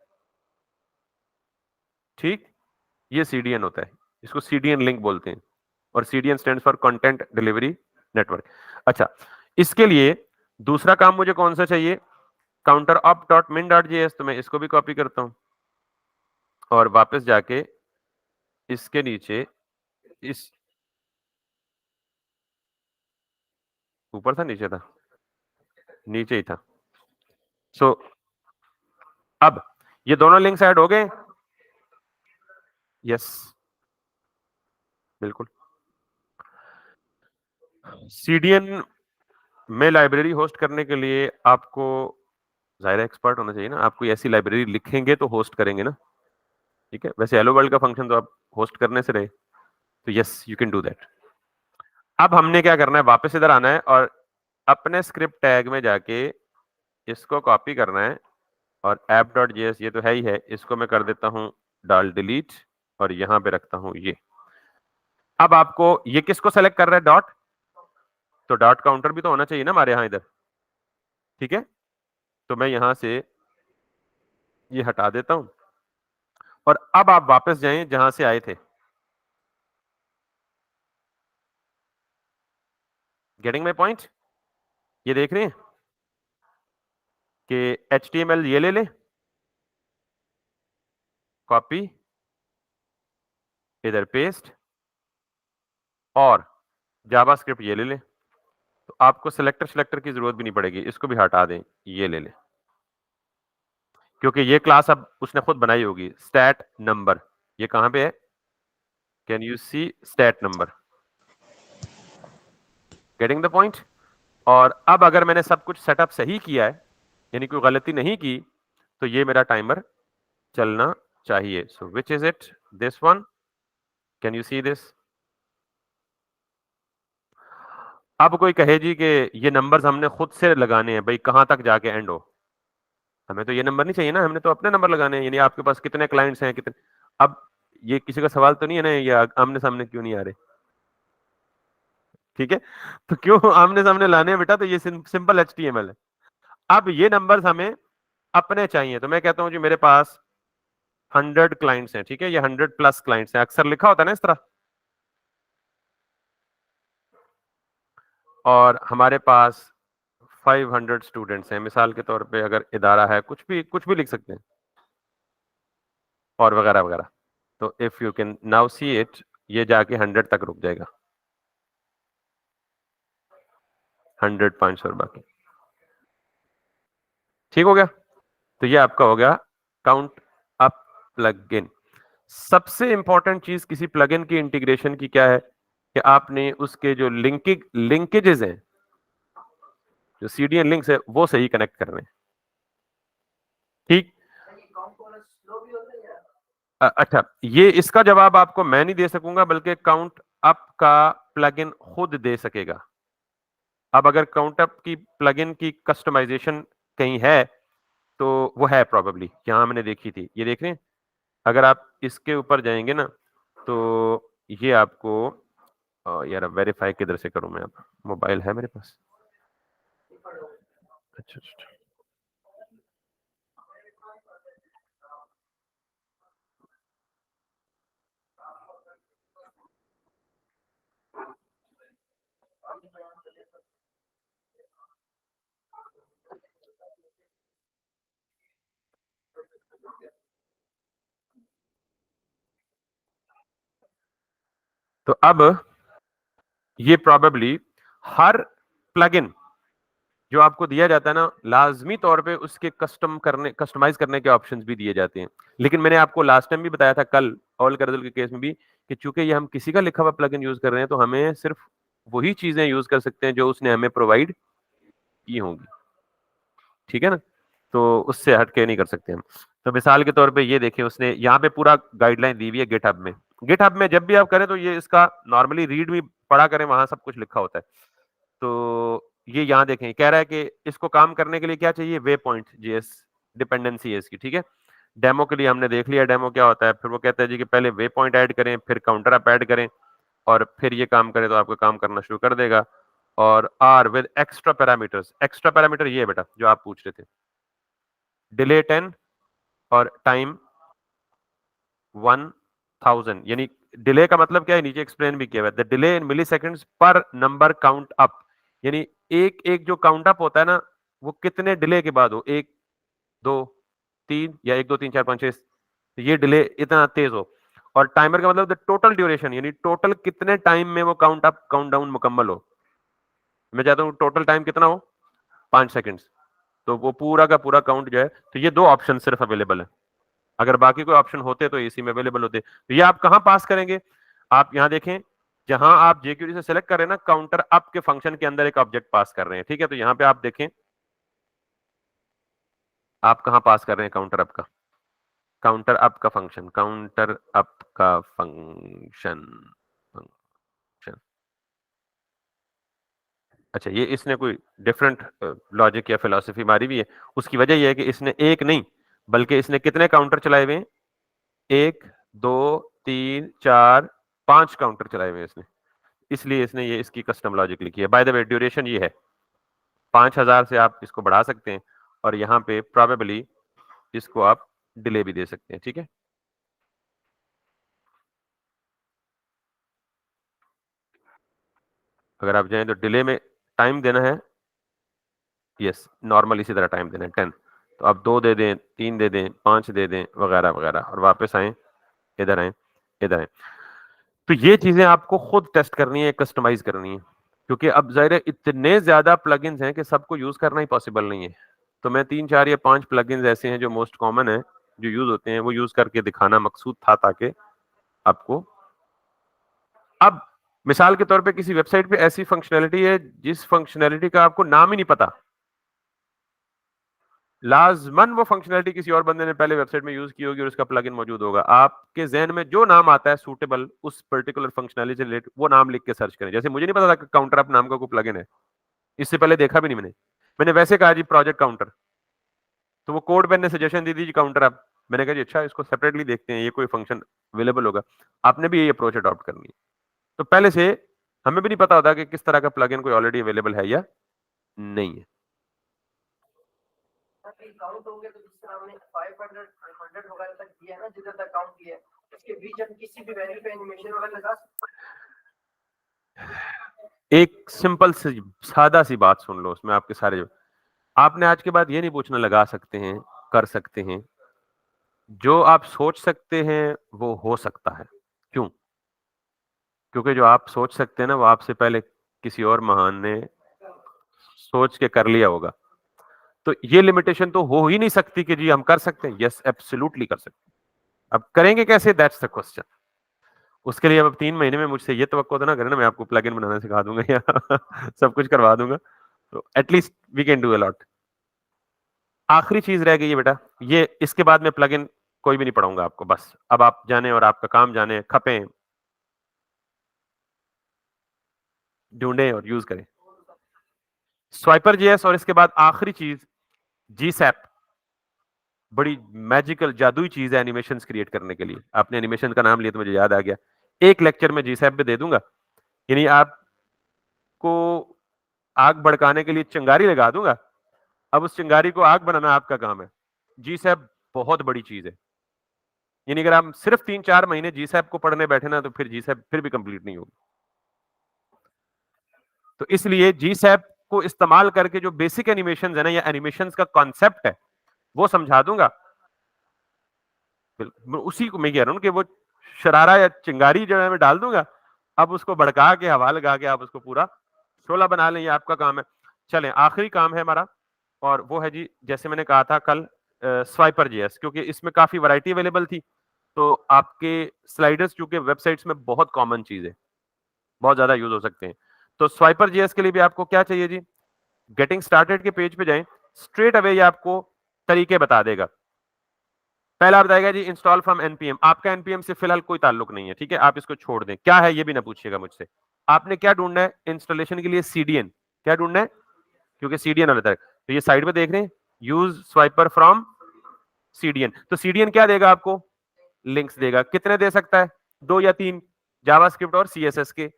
ठीक, ये CDN होता है, इसको CDN लिंक बोलते हैं और CDN stands for content delivery network. अच्छा, इसके लिए दूसरा काम मुझे कौन सा चाहिए? Counter up dot min dot JS. तो मैं इसको भी कॉपी करता हूं और वापस जाके इसके नीचे, इस ऊपर था नीचे था? नीचे ही था। सो अब ये दोनों लिंक्स ऐड हो गए? यस, बिल्कुल। CDN में लाइब्रेरी होस्ट करने के लिए आपको ज़ाहिर है एक्सपर्ट होना चाहिए ना। आप कोई ऐसी लाइब्रेरी लिखेंगे तो होस्ट करेंगे ना। ठीक है? वैसे हेलो वर्ल्ड का फंक्शन तो आप होस्ट करने से रहे, तो yes you can do that. अब हमने क्या करना है? वापस इधर आना है और अपने स्क्रिप्ट टैग में जाके इसको कॉपी करना है और app.js ये तो है ही है, इसको मैं कर देता हूं डाल डिलीट और यहां पे रखता हूं ये। अब आपको ये किसको सेलेक्ट कर रहा है? डॉट, तो डॉट काउंटर भी तो होना चाहिए ना हमारे यहां इधर। ठीक है? तो मैं यहां से ये हटा देता हूं और अब आप वापस जाएं जहां से आए थे। Getting my point? ये देख रहे हैं? कि HTML ये ले ले, कॉपी, इधर पेस्ट, और जावास्क्रिप्ट ये ले ले। तो आपको सिलेक्टर की जरूरत भी नहीं पड़ेगी, इसको भी हटा दें, ये ले ले, क्योंकि ये क्लास अब उसने खुद बनाई होगी, स्टैट नंबर। ये कहां पे है? Can you see stat number? Getting the point? और अब अगर मैंने सब कुछ सेटअप सही किया है, यानी कोई गलती नहीं की, तो ये मेरा टाइमर चलना चाहिए। So which is it? This one. Can you see this? अब कोई कहे जी कि ये नंबर्स हमने खुद से लगाने हैं, भाई कहां तक जाके एंड हो। हमें तो ये नंबर नहीं चाहिए ना, हमने तो अपने नंबर लगाने हैं, यानी आपके पास कितने क्लाइंट्स हैं, कितने। अब ये किसी का सवाल तो नहीं है ना, ये आमने सामने क्यों नहीं आ रहे? ठीक है, तो क्यों आमने सामने लाने हैं बेटा? तो ये सिंपल HTML है। अब ये नंबर्स हमें अपने चाहिए, तो मैं कहता हूं जी मेरे पास 100 क्लाइंट्स हैं, ठीक है, ये 100+ क्लाइंट्स हैं, अक्सर लिखा होता है ना इस तरह। और हमारे पास 500 स्टूडेंट्स हैं, मिसाल के तौर पे अगर इदारा है, कुछ भी लिख सकते हैं, और वगैरह वगैरह। तो if you can now see it, ये जाके 100 तक रुक जाएगा, 100, 500 और बाकी। ठीक हो गया? तो ये आपका हो गया काउंट अप प्लगइन। सबसे इंपॉर्टेंट चीज किसी प्लगइन की इंटीग्रेशन की क्या है कि आपने उसके जो लिंकेजेस हैं, जो CDN लिंक्स है, वो सही कनेक्ट करने हैं। ठीक। अच्छा, ये इसका जवाब आपको मैं नहीं दे सकूंगा, बल्कि काउंट अप का प्लगइन खुद दे सकेगा। अब अगर काउंट अप की प्लगइन की कस्टमाइजेशन कहीं है, तो वो है प्रोबेबली, यहां मैंने देखी थी, ये देख रहे हैं। अगर आप इसके ऊपर जाएंगे ना, तो ये आपको यार वेरीफाई किधर से करूं मैं? अब मोबाइल है मेरे पास। अच्छा अच्छा। तो अब ये प्रोबेबली हर प्लगइन जो आपको दिया जाता है ना, लाजमी तौर पे उसके कस्टमाइज करने के ऑप्शंस भी दिए जाते हैं। लेकिन मैंने आपको लास्ट टाइम भी बताया था, कल ऑल करदल के केस में भी, कि चूंकि ये हम किसी का लिखा हुआ प्लगइन यूज कर रहे हैं, तो हमें सिर्फ वही चीजें यूज कर सकते हैं जो उसने हमें प्रोवाइड की होंगी। ठीक है ना? तो उससे हटके नहीं कर सकते हम। तो मिसाल के तौर पे ये देखिए, उसने यहाँ पे पूरा गाइडलाइन दी हुई है गिटहब में। गिटहब में जब भी आप करें, तो ये इसका नॉर्मली रीड भी पढ़ा करें, वहां सब कुछ लिखा होता है। तो ये यहाँ देखें, कह रहा है कि इसको काम करने के लिए क्या चाहिए? वे पॉइंट JS डिपेंडेंसी है इसकी। ठीक है, डेमो के लिए हमने देख लिया डेमो क्या होता है। फिर वो कहता है जी कि पहले वे पॉइंट ऐड करें, फिर काउंटर अप ऐड करें, और फिर ये काम करे तो आपका काम करना शुरू कर देगा। और or with extra parameters, extra parameter ये है बेटा जो आप पूछ रहे थे, डिले 10 और टाइम 1000। यानी डिले का मतलब क्या है, नीचे एक्सप्लेन भी किया हुआ है, the delay in milliseconds पर नंबर काउंट अप। यानी एक एक जो काउंट अप होता है ना, वो कितने डिले के बाद हो, 1 2 3, या 1 2 3 4 5 6, तो ये डिले इतना तेज हो। और टाइमर का मतलब द टोटल ड्यूरेशन, यानी टोटल कितने टाइम में वो काउंट अप काउंट डाउन मुकम्मल हो। मैं चाहता हूँ टोटल टाइम कितना हो, 5 सेकेंड्स। तो वो पूरा का पूरा काउंट जो है, तो ये दो ऑप्शन सिर्फ अवेलेबल है। अगर बाकी कोई ऑप्शन होते तो इसी में अवेलेबल होते। तो ये आप कहां पास करेंगे? आप यहां देखें, जहां आप jQuery से सेलेक्ट कर रहे हैं ना, काउंटर अप के फंक्शन के अंदर एक ऑब्जेक्ट पास कर रहे हैं। ठीक है, तो यहां पे आप देखें, आप कहां पास कर रहे हैं काउंटर अप का? काउंटर अप का फंक्शन, काउंटर अप का फंक्शन, फंक्शन। अच्छा, ये इसने कोई डिफरेंट लॉजिक या फिलोसफी मारी हुई है। उसकी वजह यह है कि इसने एक नहीं, बल्कि इसने कितने काउंटर चलाए हुए हैं? 1 2 3 4 5 काउंटर चलाए हुए हैं इसने। इसलिए इसने ये इसकी कस्टम लॉजिक लिखी है। बाय द वे, ड्यूरेशन ये है, 5000 से आप इसको बढ़ा सकते हैं, और यहाँ पे प्रोबेबली इसको आप डिले भी दे सकते हैं। ठीक है, अगर आप जाएं तो डिले में टाइम देना है यस, नॉर्मल इसी तरह टाइम देना है 10, तो आप 2 दे दें, 3 दे दें, 5 दे दें, वगैरह वगैरह, और वापस आए, इधर आए, इधर आए। तो ये चीजें आपको खुद टेस्ट करनी है, कस्टमाइज करनी है, क्योंकि अब जाहिर है इतने ज्यादा प्लगइन्स हैं कि सबको यूज करना ही पॉसिबल नहीं है। तो मैं 3 4 या 5 प्लगइन्स ऐसे हैं जो मोस्ट कॉमन है, जो यूज होते हैं, वो यूज करके दिखाना मकसूद था, ताकि आपको अब मिसाल के तौर पे किसी वेबसाइट पे ऐसी फंक्शनैलिटी है जिस फंक्शनैलिटी का आपको नाम ही नहीं पता, लाजमन वो फंक्शनैलिटी किसी और बंदे ने पहले वेबसाइट में यूज की होगी और उसका प्लगइन मौजूद होगा। आपके जहन में जो नाम आता है सूटेबल उस पर्टिकुलर फंक्शनैलिटी से रिलेटेड, वो नाम लिख के सर्च करें। जैसे मुझे नहीं पता था कि काउंटर अप नाम का कोई प्लगइन है, इससे पहले देखा भी नहीं मैंने। मैंने वैसे कहा जी प्रोजेक्ट काउंटर, तो वो कोड पेन ने सजेशन दी थी जी काउंटर अप। मैंने कहा जी अच्छा, इसको सेपरेटली देखते हैं, ये कोई फंक्शन अवेलेबल होगा। आपने भी यही अप्रोच अडॉप्ट करनी है। तो पहले से हमें भी नहीं पता होता कि किस तरह का प्लगइन कोई ऑलरेडी अवेलेबल है या नहीं है। काउंट हो गया, तो जिस तरह हमने 500 100 वगैरह तक दिया है ना, जिधर तक काउंट किया है, उसके बीच हम किसी भी वैल्यू पे एनिमेशन वगैरह लगा सकते हैं। एक सिंपल सी सादा सी बात सुन लो, उसमें आपके सारे, आपने आज के बाद ये नहीं पूछना लगा सकते हैं, कर सकते हैं। जो आप सोच सकते हैं वो हो सकता है। क्यों? क्योंकि जो आप सोच सकते हैं ना, वो आपसे पहले किसी और महान ने सोच के कर लिया होगा। तो ये लिमिटेशन तो हो ही नहीं सकती कि जी हम कर सकते हैं। यस, एब्सोल्युटली कर सकते हैं। अब करेंगे कैसे, दैट्स द क्वेश्चन। उसके लिए अब 3 महीने में मुझसे ये तवक्को तो ना करें ना, मैं आपको प्लगइन बनाना सिखा दूंगा या सब कुछ करवा दूंगा। तो at least we can do a lot. आखिरी चीज रह गई है बेटा, ये इसके बाद में प्लगइन कोई भी नहीं पढ़ाऊंगा आपको, बस अब आप जाने और आपका काम जाने, खपें, ढूंढें और यूज करें। स्वाइपर जेएस, और इसके बाद आखिरी चीज जीसैप। बड़ी मैजिकल जादुई चीज है एनिमेशन क्रिएट करने के लिए। आपने एनिमेशन का नाम लिया तो मुझे याद आ गया, एक लेक्चर में जीसैप भी दे दूंगा। यानी आपको आग भड़काने के लिए चिंगारी लगा दूंगा, अब उस चिंगारी को आग बनाना आपका काम है। जीसैप बहुत बड़ी चीज है। यानी अगर आप सिर्फ 3 4 महीने जीसैप को पढ़ने बैठे ना, तो फिर जीसैप फिर भी कंप्लीट नहीं होगी। तो इसलिए जीसैप को इस्तेमाल करके जो बेसिक एनिमेशन है ना, या एनिमेशन का कॉन्सेप्ट है, वो समझा दूंगा। उसी को मैं कह रहा हूं कि वो शरारा या चिंगारी जो है मैं डाल दूंगा, अब उसको भड़का के हवा लगा के आप उसको पूरा शोला बना लें, ये आपका काम है। चलें, आखिरी काम है हमारा, और वो है जी, जैसे मैंने कहा था कल, स्वाइपर जेएस, क्योंकि इसमें काफी वैरायटी अवेलेबल थी। तो आपके स्लाइडर्स चूंकि वेबसाइट्स में बहुत कॉमन चीज है, बहुत ज्यादा यूज हो सकते हैं। तो स्वाइपर जेएस के लिए भी आपको क्या चाहिए जी, गेटिंग स्टार्टेड के पेज पे जाएं, स्ट्रेट अवे ये आपको तरीके बता देगा। पहला बताएगा जी इंस्टॉल फ्रॉम एनपीएम। आपका एनपीएम से फिलहाल कोई ताल्लुक नहीं है, ठीक है, आप इसको छोड़ दें। क्या है ये भी ना पूछिएगा मुझसे। आपने क्या ढूंढना है इंस्टॉलेशन के लिए, सीडीएन। क्या ढूंढना है, क्योंकि सीडीएन अलग है। तो ये साइड पे देख रहे हैं, यूज स्वाइपर फ्रॉम सीडीएन। तो सीडीएन क्या देगा आपको, लिंक्स देगा। कितने दे सकता है, 2 या 3, जावास्क्रिप्ट और सीएसएस के।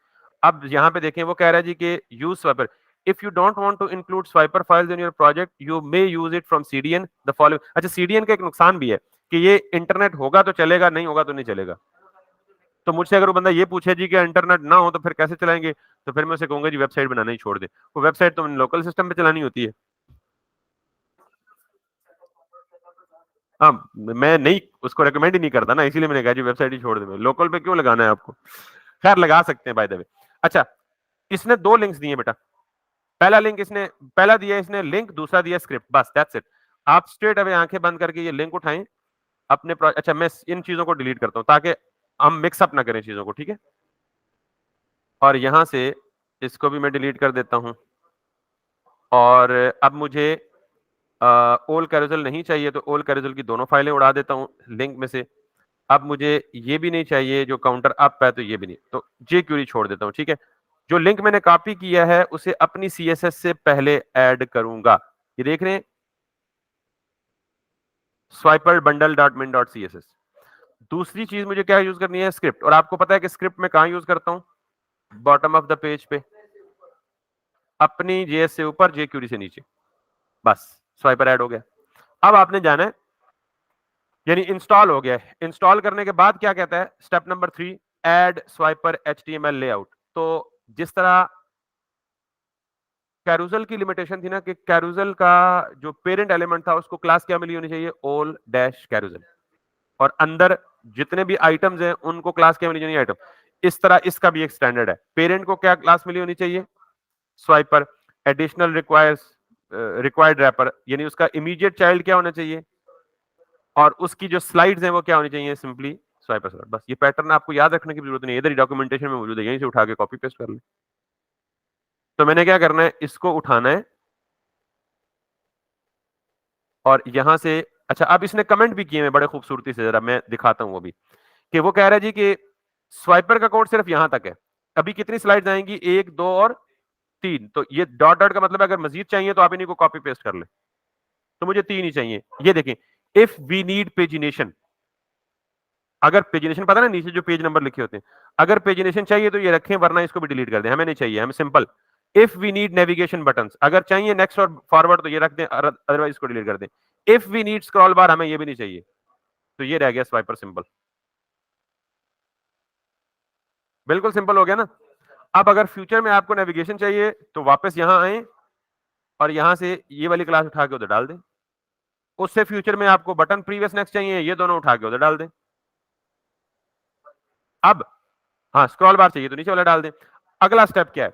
अब यहां पे देखें, वो कह रहा है जी कि use Swiper, if you don't want to include Swiper files in your project you may use it from CDN the following. अच्छा, सीडीएन का एक नुकसान भी है कि ये इंटरनेट होगा तो चलेगा, नहीं होगा तो नहीं चलेगा। तो मुझसे अगर वो बंदा ये पूछे जी कि इंटरनेट ना हो तो फिर कैसे चलाएंगे, तो फिर मैं उसे कहूंगा जी वेबसाइट बनाना ही छोड़ दे। वो वेबसाइट तो लोकल सिस्टम पे चलानी होती है। हाँ, मैं नहीं उसको रेकमेंड ही नहीं करता ना, इसीलिए मैंने कहा जी वेबसाइट ही छोड़ दे, लोकल पे क्यों लगाना है आपको। खैर, लगा सकते हैं बाय द वे। अच्छा, इसने 2 लिंक्स दिए बेटा। पहला लिंक इसने, पहला दिया इसने लिंक, दूसरा दिया स्क्रिप्ट, बस दैट्स इट। आप स्ट्रेट अवे आंखें बंद करके ये लिंक उठाएं अपने अच्छा, मैं इन चीजों को डिलीट करता हूं ताकि हम मिक्सअप ना करें चीजों को, ठीक है। और यहां से इसको भी मैं डिलीट कर देता हूं। और अब मुझे ओल कैरोजल नहीं चाहिए, तो ओल कैरोजल की दोनों फाइलें उड़ा देता हूं लिंक में से। अब मुझे ये भी नहीं चाहिए जो काउंटर अप है, तो ये भी नहीं, तो जे क्यूरी छोड़ देता हूं, ठीक है। जो लिंक मैंने कॉपी किया है उसे अपनी सीएसएस से पहले ऐड करूंगा। ये देख रहे हैं, Swiper bundle dot min dot CSS. दूसरी चीज मुझे क्या यूज करनी है, स्क्रिप्ट। और आपको पता है कि स्क्रिप्ट में कहां यूज करता हूं, बॉटम ऑफ द पेज पे, अपनी जेएस से ऊपर, जे क्यूरी से नीचे, बस स्वाइपर ऐड हो गया। अब आपने जाना है, यानी इंस्टॉल हो गया है। इंस्टॉल करने के बाद क्या कहता है, step number 3, add Swiper HTML layout. तो जिस तरह कैरुजल की लिमिटेशन थी ना कि कैरुजल का जो पेरेंट एलिमेंट था उसको क्लास क्या मिली होनी चाहिए, ऑल डैश कैरुजल, और अंदर जितने भी आइटम्स हैं उनको क्लास क्या मिली होनी चाहिए, आइटम। इस तरह इसका भी एक स्टैंडर्ड है, पेरेंट को क्या क्लास मिली होनी चाहिए, स्वाइपर, एडिशनल रिक्वायर्ड रैपर, यानी उसका इमीडिएट चाइल्ड क्या होना चाहिए, और उसकी जो स्लाइड्स हैं वो क्या होनी चाहिए, सिंपली स्वाइपर स्लाइड। बस ये पैटर्न आपको याद रखने की जरूरत नहीं है, इधर ही डॉक्यूमेंटेशन में मौजूद है, यहीं से उठा के कॉपी पेस्ट कर ले। तो मैंने क्या करना है, इसको उठाना है और यहां से, अच्छा अब इसने कमेंट भी किए हैं बड़े खूबसूरती से, जरा मैं दिखाता हूं वो भी, कि वो कह रहा है जी कि स्वाइपर का कोड सिर्फ यहां तक है, अभी कितनी स्लाइड्स आएंगी, 1 2 और 3, तो ये डॉट डॉट का मतलब है अगर मजीद चाहिए तो आप इन्हीं को कॉपी पेस्ट कर ले, तो मुझे 3 ही चाहिए। ये देखें, इफ वी नीड पेजिनेशन, अगर पेजिनेशन पता ना नीचे जो पेज नंबर लिखे होते हैं, अगर पेजिनेशन चाहिए तो ये रखें, वरना इसको भी डिलीट कर दें, हमें नहीं चाहिए, हमें simple. If we need navigation buttons, अगर चाहिए नेक्स्ट और फॉरवर्ड तो ये रख दें, अदरवाइज इसको डिलीट कर दें। If we need scroll bar, हमें ये भी नहीं चाहिए, तो ये रह गया स्वाइपर सिंबल। बिल्कुल सिंपल हो गया ना। अब अगर फ्यूचर में आपको नेविगेशन चाहिए तो वापस यहां आए और यहां से ये वाली क्लास उठा के उधर डाल दें, उससे फ्यूचर में आपको बटन प्रीवियस नेक्स्ट चाहिए, ये दोनों उठा के उधर डाल दें। अब हाँ, स्क्रॉल बार चाहिए तो नीचे वाला डाल दें। अगला स्टेप क्या है,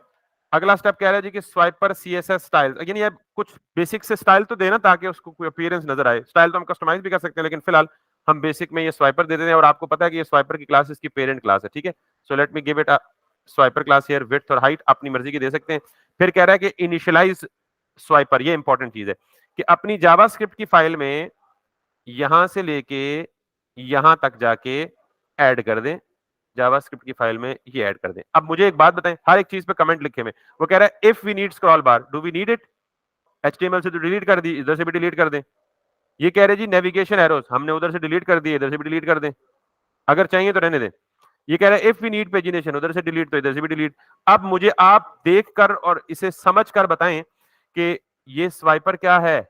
अगला स्टेप कह रहा है जी कि स्वाइपर सीएसएस स्टाइल, यानी ये कुछ बेसिक से स्टाइल तो देना ताकि उसको कोई अपीयरेंस नजर आए। स्टाइल तो हम कस्टमाइज भी कर सकते हैं, लेकिन फिलहाल हम बेसिक में ये स्वाइपर दे देते हैं, और आपको पता है कि ये स्वाइपर की क्लास इसकी पेरेंट क्लास है, ठीक है। So let me give it a Swiper class here, width और हाइट अपनी मर्जी की दे सकते हैं। फिर कह रहा है कि इनिशियलाइज स्वाइपर, ये इंपॉर्टेंट चीज है कि अपनी जावास्क्रिप्ट की फाइल में यहां से लेके यहां तक जाके ऐड कर दें, जावास्क्रिप्ट की फाइल में ये ऐड कर दें। अब मुझे एक बात बताएं, हर एक चीज पे कमेंट लिखे में, वो कह रहा है if we need scroll bar, do we need it, HTML से तो डिलीट कर दी, इधर से भी डिलीट कर दें। ये कह रहे जी नेविगेशन एरोस, हमने उधर से डिलीट कर दिए, इधर से भी डिलीट कर दें, अगर चाहिए तो रहने दें। ये कह रहा है इफ वी नीड पेजिनेशन, उधर से डिलीट तो इधर से भी डिलीट। अब मुझे आप देखकर और इसे समझ कर बताएं कि ये स्वाइपर क्या है,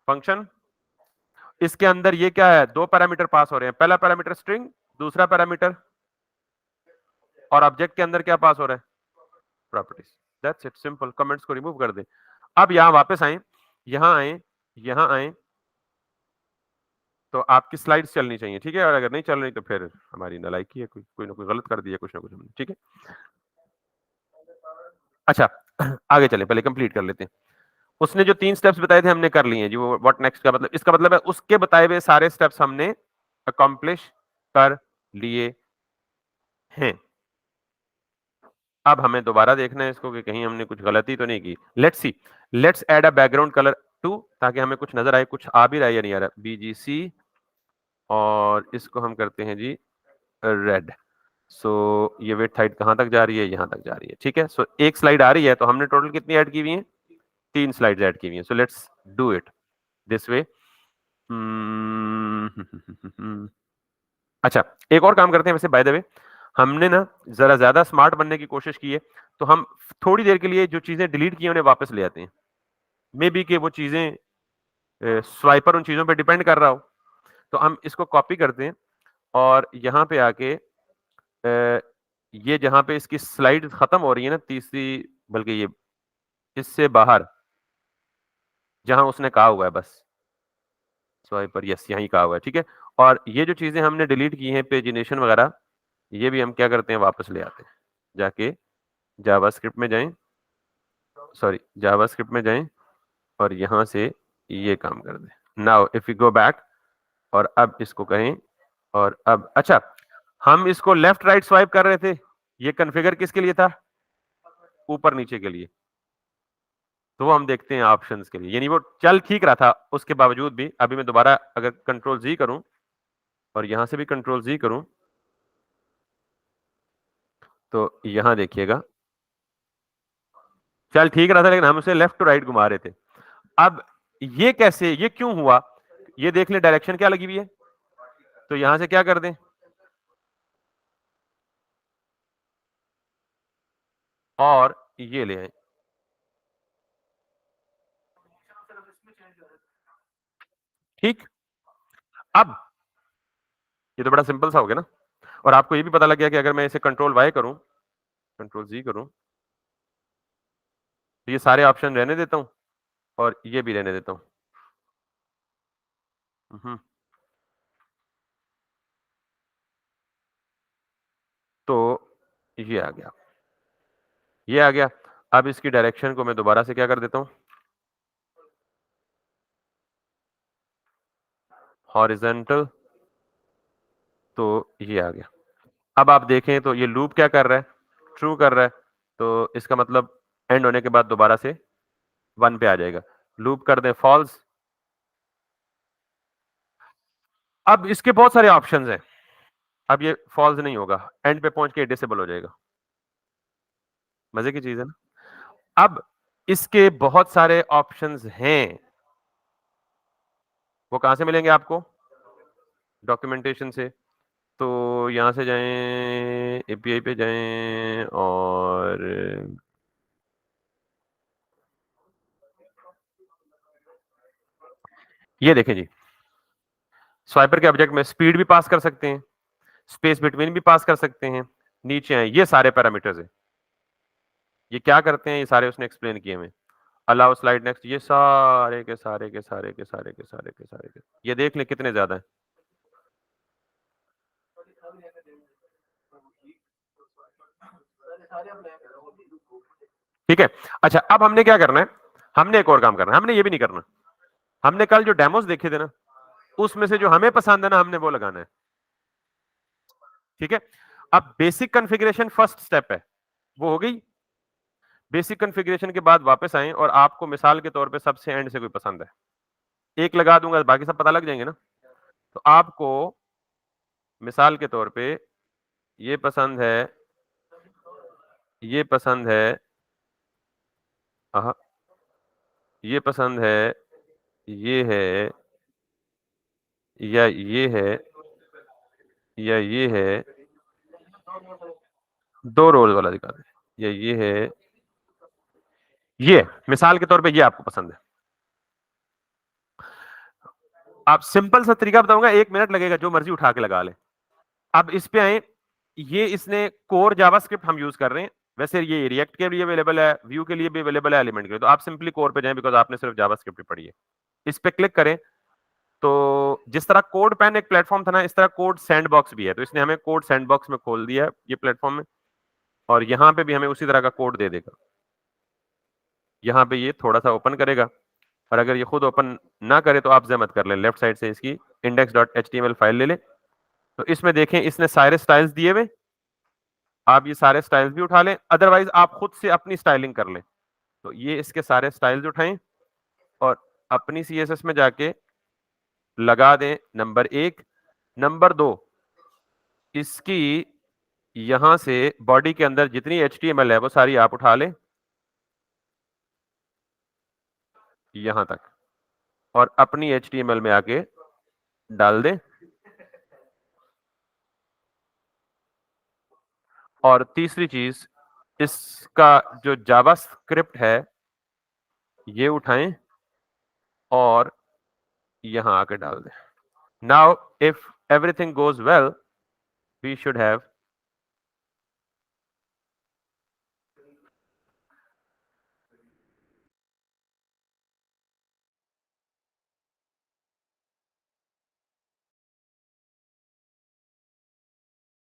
फंक्शन। इसके अंदर ये क्या है, 2 पैरामीटर पास हो रहे हैं, पहला पैरामीटर स्ट्रिंग, दूसरा पैरामीटर, और ऑब्जेक्ट के अंदर क्या पास हो रहा है, properties. That's it, simple. Comments को रिमूव कर दें। अब यहां वापस आए, यहां आए, यहां आए, तो आपकी स्लाइड्स चलनी चाहिए, ठीक है, और अगर नहीं चल रही तो फिर हमारी नालायकी है, कोई ना कोई गलत कर दिया, कुछ ना कुछ हमने, ठीक है। अच्छा आगे चले, पहले कंप्लीट कर लेते हैं। उसने जो 3 स्टेप्स बताए थे हमने कर लिए हैं जी, वो व्हाट नेक्स्ट का मतलब, इसका मतलब है उसके बताए हुए सारे स्टेप्स हमने अकॉम्प्लिश कर लिए हैं। अब हमें दोबारा देखना है इसको कि कहीं हमने कुछ गलती तो नहीं की। Let's see, let's add a background colour too, ताकि हमें कुछ नजर आए, कुछ आ भी रहा है या नहीं आ रहा। बीजीसी, और इसको हम करते हैं जी रेड। सो ये विड्थ हाइट कहां तक जा रही है, यहां तक जा रही है, ठीक है। सो एक स्लाइड आ रही है, तो हमने टोटल कितनी ऐड की हुई है, 3 स्लाइड्स ऐड की हुई हैं। So let's do it this way. अच्छा, एक और काम करते हैं वैसे, बाय द वे हमने ना जरा ज्यादा स्मार्ट बनने की कोशिश की है, तो हम थोड़ी देर के लिए जो चीजें डिलीट की हैं उन्हें वापस ले आते हैं। मे बी कि वो चीजें स्वाइपर उन चीजों पे डिपेंड कर रहा हो, तो हम इसको कॉपी करते हैं और यहाँ पे आके ये जहां पे इसकी स्लाइड खत्म हो रही है ना, तीसरी, बल्कि ये इससे बाहर जहां उसने कहा हुआ है बस स्वाइपर, यस यहीं कहा हुआ है, ठीक है। और ये जो चीजें हमने डिलीट की हैं, पेजिनेशन वगैरह, ये भी हम क्या करते हैं, वापस ले आते हैं। जाके जावास्क्रिप्ट में जाएं, सॉरी जावास्क्रिप्ट में जाएं, और यहां से ये काम कर दें। Now if you go back, और अब इसको कहें, और अब अच्छा, हम इसको लेफ्ट राइट स्वाइप कर रहे थे, ये कॉन्फ़िगर किसके लिए था, ऊपर नीचे के लिए। तो वो हम देखते हैं ऑप्शंस के लिए, यानी वो चल ठीक रहा था उसके बावजूद भी। अभी मैं दोबारा अगर कंट्रोल जी करूं और यहां से भी कंट्रोल जी करूं, तो यहां देखिएगा चल ठीक रहा था, लेकिन हम उसे लेफ्ट टू राइट घुमा रहे थे। अब ये कैसे, ये क्यों हुआ, ये देख ले, डायरेक्शन क्या लगी हुई है, तो यहां से क्या कर दें, और ये ले आए, ठीक। अब ये तो बड़ा सिंपल सा हो गया ना, और आपको ये भी पता लग गया कि अगर मैं इसे कंट्रोल वाई करूं कंट्रोल जी करूं तो ये सारे ऑप्शन रहने देता हूं और ये भी रहने देता हूं। तो ये आ गया, ये आ गया। अब इसकी डायरेक्शन को मैं दोबारा से क्या कर देता हूं, हॉरिजॉन्टल, तो ये आ गया। अब आप देखें तो ये लूप क्या कर रहा है, ट्रू कर रहा है, तो इसका मतलब एंड होने के बाद दोबारा से 1 पे आ जाएगा। लूप कर दें फॉल्स। अब इसके बहुत सारे ऑप्शंस हैं, अब ये फॉल्स नहीं होगा, एंड पे पहुंच के डिसेबल हो जाएगा। मजे की चीज है ना। अब इसके बहुत सारे ऑप्शंस हैं, वो कहां से मिलेंगे आपको, डॉक्यूमेंटेशन से। तो यहां से जाएं, एपीआई पे जाएं और ये देखें जी, स्वाइपर के ऑब्जेक्ट में स्पीड भी पास कर सकते हैं, स्पेस बिटवीन भी पास कर सकते हैं, नीचे आए ये सारे पैरामीटर्स हैं। ये क्या करते हैं, ये सारे उसने एक्सप्लेन किए हुए। अलाउ स्लाइड नेक्स्ट, ये सारे के सारे के सारे के सारे के सारे के सारे के, ये देख ले कितने ज्यादा है। ठीक है। अच्छा, अब हमने क्या करना है, हमने एक और काम करना है, हमने ये भी नहीं करना, हमने कल जो डेमोस देखे थे ना, उसमें से जो हमें पसंद है ना, हमने वो लगाना है। ठीक है। अब बेसिक कॉन्फ़िगरेशन फर्स्ट स्टेप है, वो हो गई। बेसिक कॉन्फ़िगरेशन के बाद वापस आए और आपको मिसाल के तौर पे सबसे एंड से कोई पसंद है, एक लगा दूंगा, बाकी सब पता लग जाएंगे ना। तो आपको मिसाल के तौर पे ये पसंद है, ये पसंद है, ये पसंद है, ये है, या ये है, या ये है, दो रोज वाला दिखा दे, या ये है, ये मिसाल के तौर पे ये आपको पसंद है। आप सिंपल सा तरीका बताऊंगा, 1 मिनट लगेगा, जो मर्जी उठा के लगा ले। अब इस पे आए, ये इसने कोर जावास्क्रिप्ट हम यूज कर रहे हैं, वैसे ये रिएक्ट के लिए अवेलेबल है, व्यू के लिए भी अवेलेबल है, एलिमेंट के लिए, तो आप सिंपली कोर पे जाएं, बिकॉज आपने सिर्फ जावास्क्रिप्ट ही पढ़ी है। इस पे क्लिक करें, तो जिस तरह कोड पेन एक प्लेटफॉर्म था ना, इस तरह कोड सैंडबॉक्स भी है, तो इसने हमें कोड सैंडबॉक्स में खोल दिया है ये प्लेटफॉर्म में, और यहां पे भी हमें उसी तरह का कोड दे देगा। यहाँ पे ये थोड़ा सा ओपन करेगा, और अगर ये खुद ओपन ना करे तो आप जहमत कर लें, लेफ्ट साइड से इसकी index.html फाइल ले ले। तो इसमें देखें, इसने सारे स्टाइल्स दिए हुए, आप ये सारे स्टाइल्स भी उठा लें, अदरवाइज आप खुद से अपनी स्टाइलिंग कर लें। तो ये इसके सारे स्टाइल्स उठाएं और अपनी सीएसएस में जाके लगा दें नंबर 1। नंबर 2, इसकी यहां से बॉडी के अंदर जितनी एचटीएमएल है वो सारी आप उठा लें यहां तक, और अपनी एचटीएमएल में आके डाल दें। और तीसरी चीज, इसका जो जावास्क्रिप्ट है ये उठाएं और यहां आके डाल दें। Now if everything goes well, we should have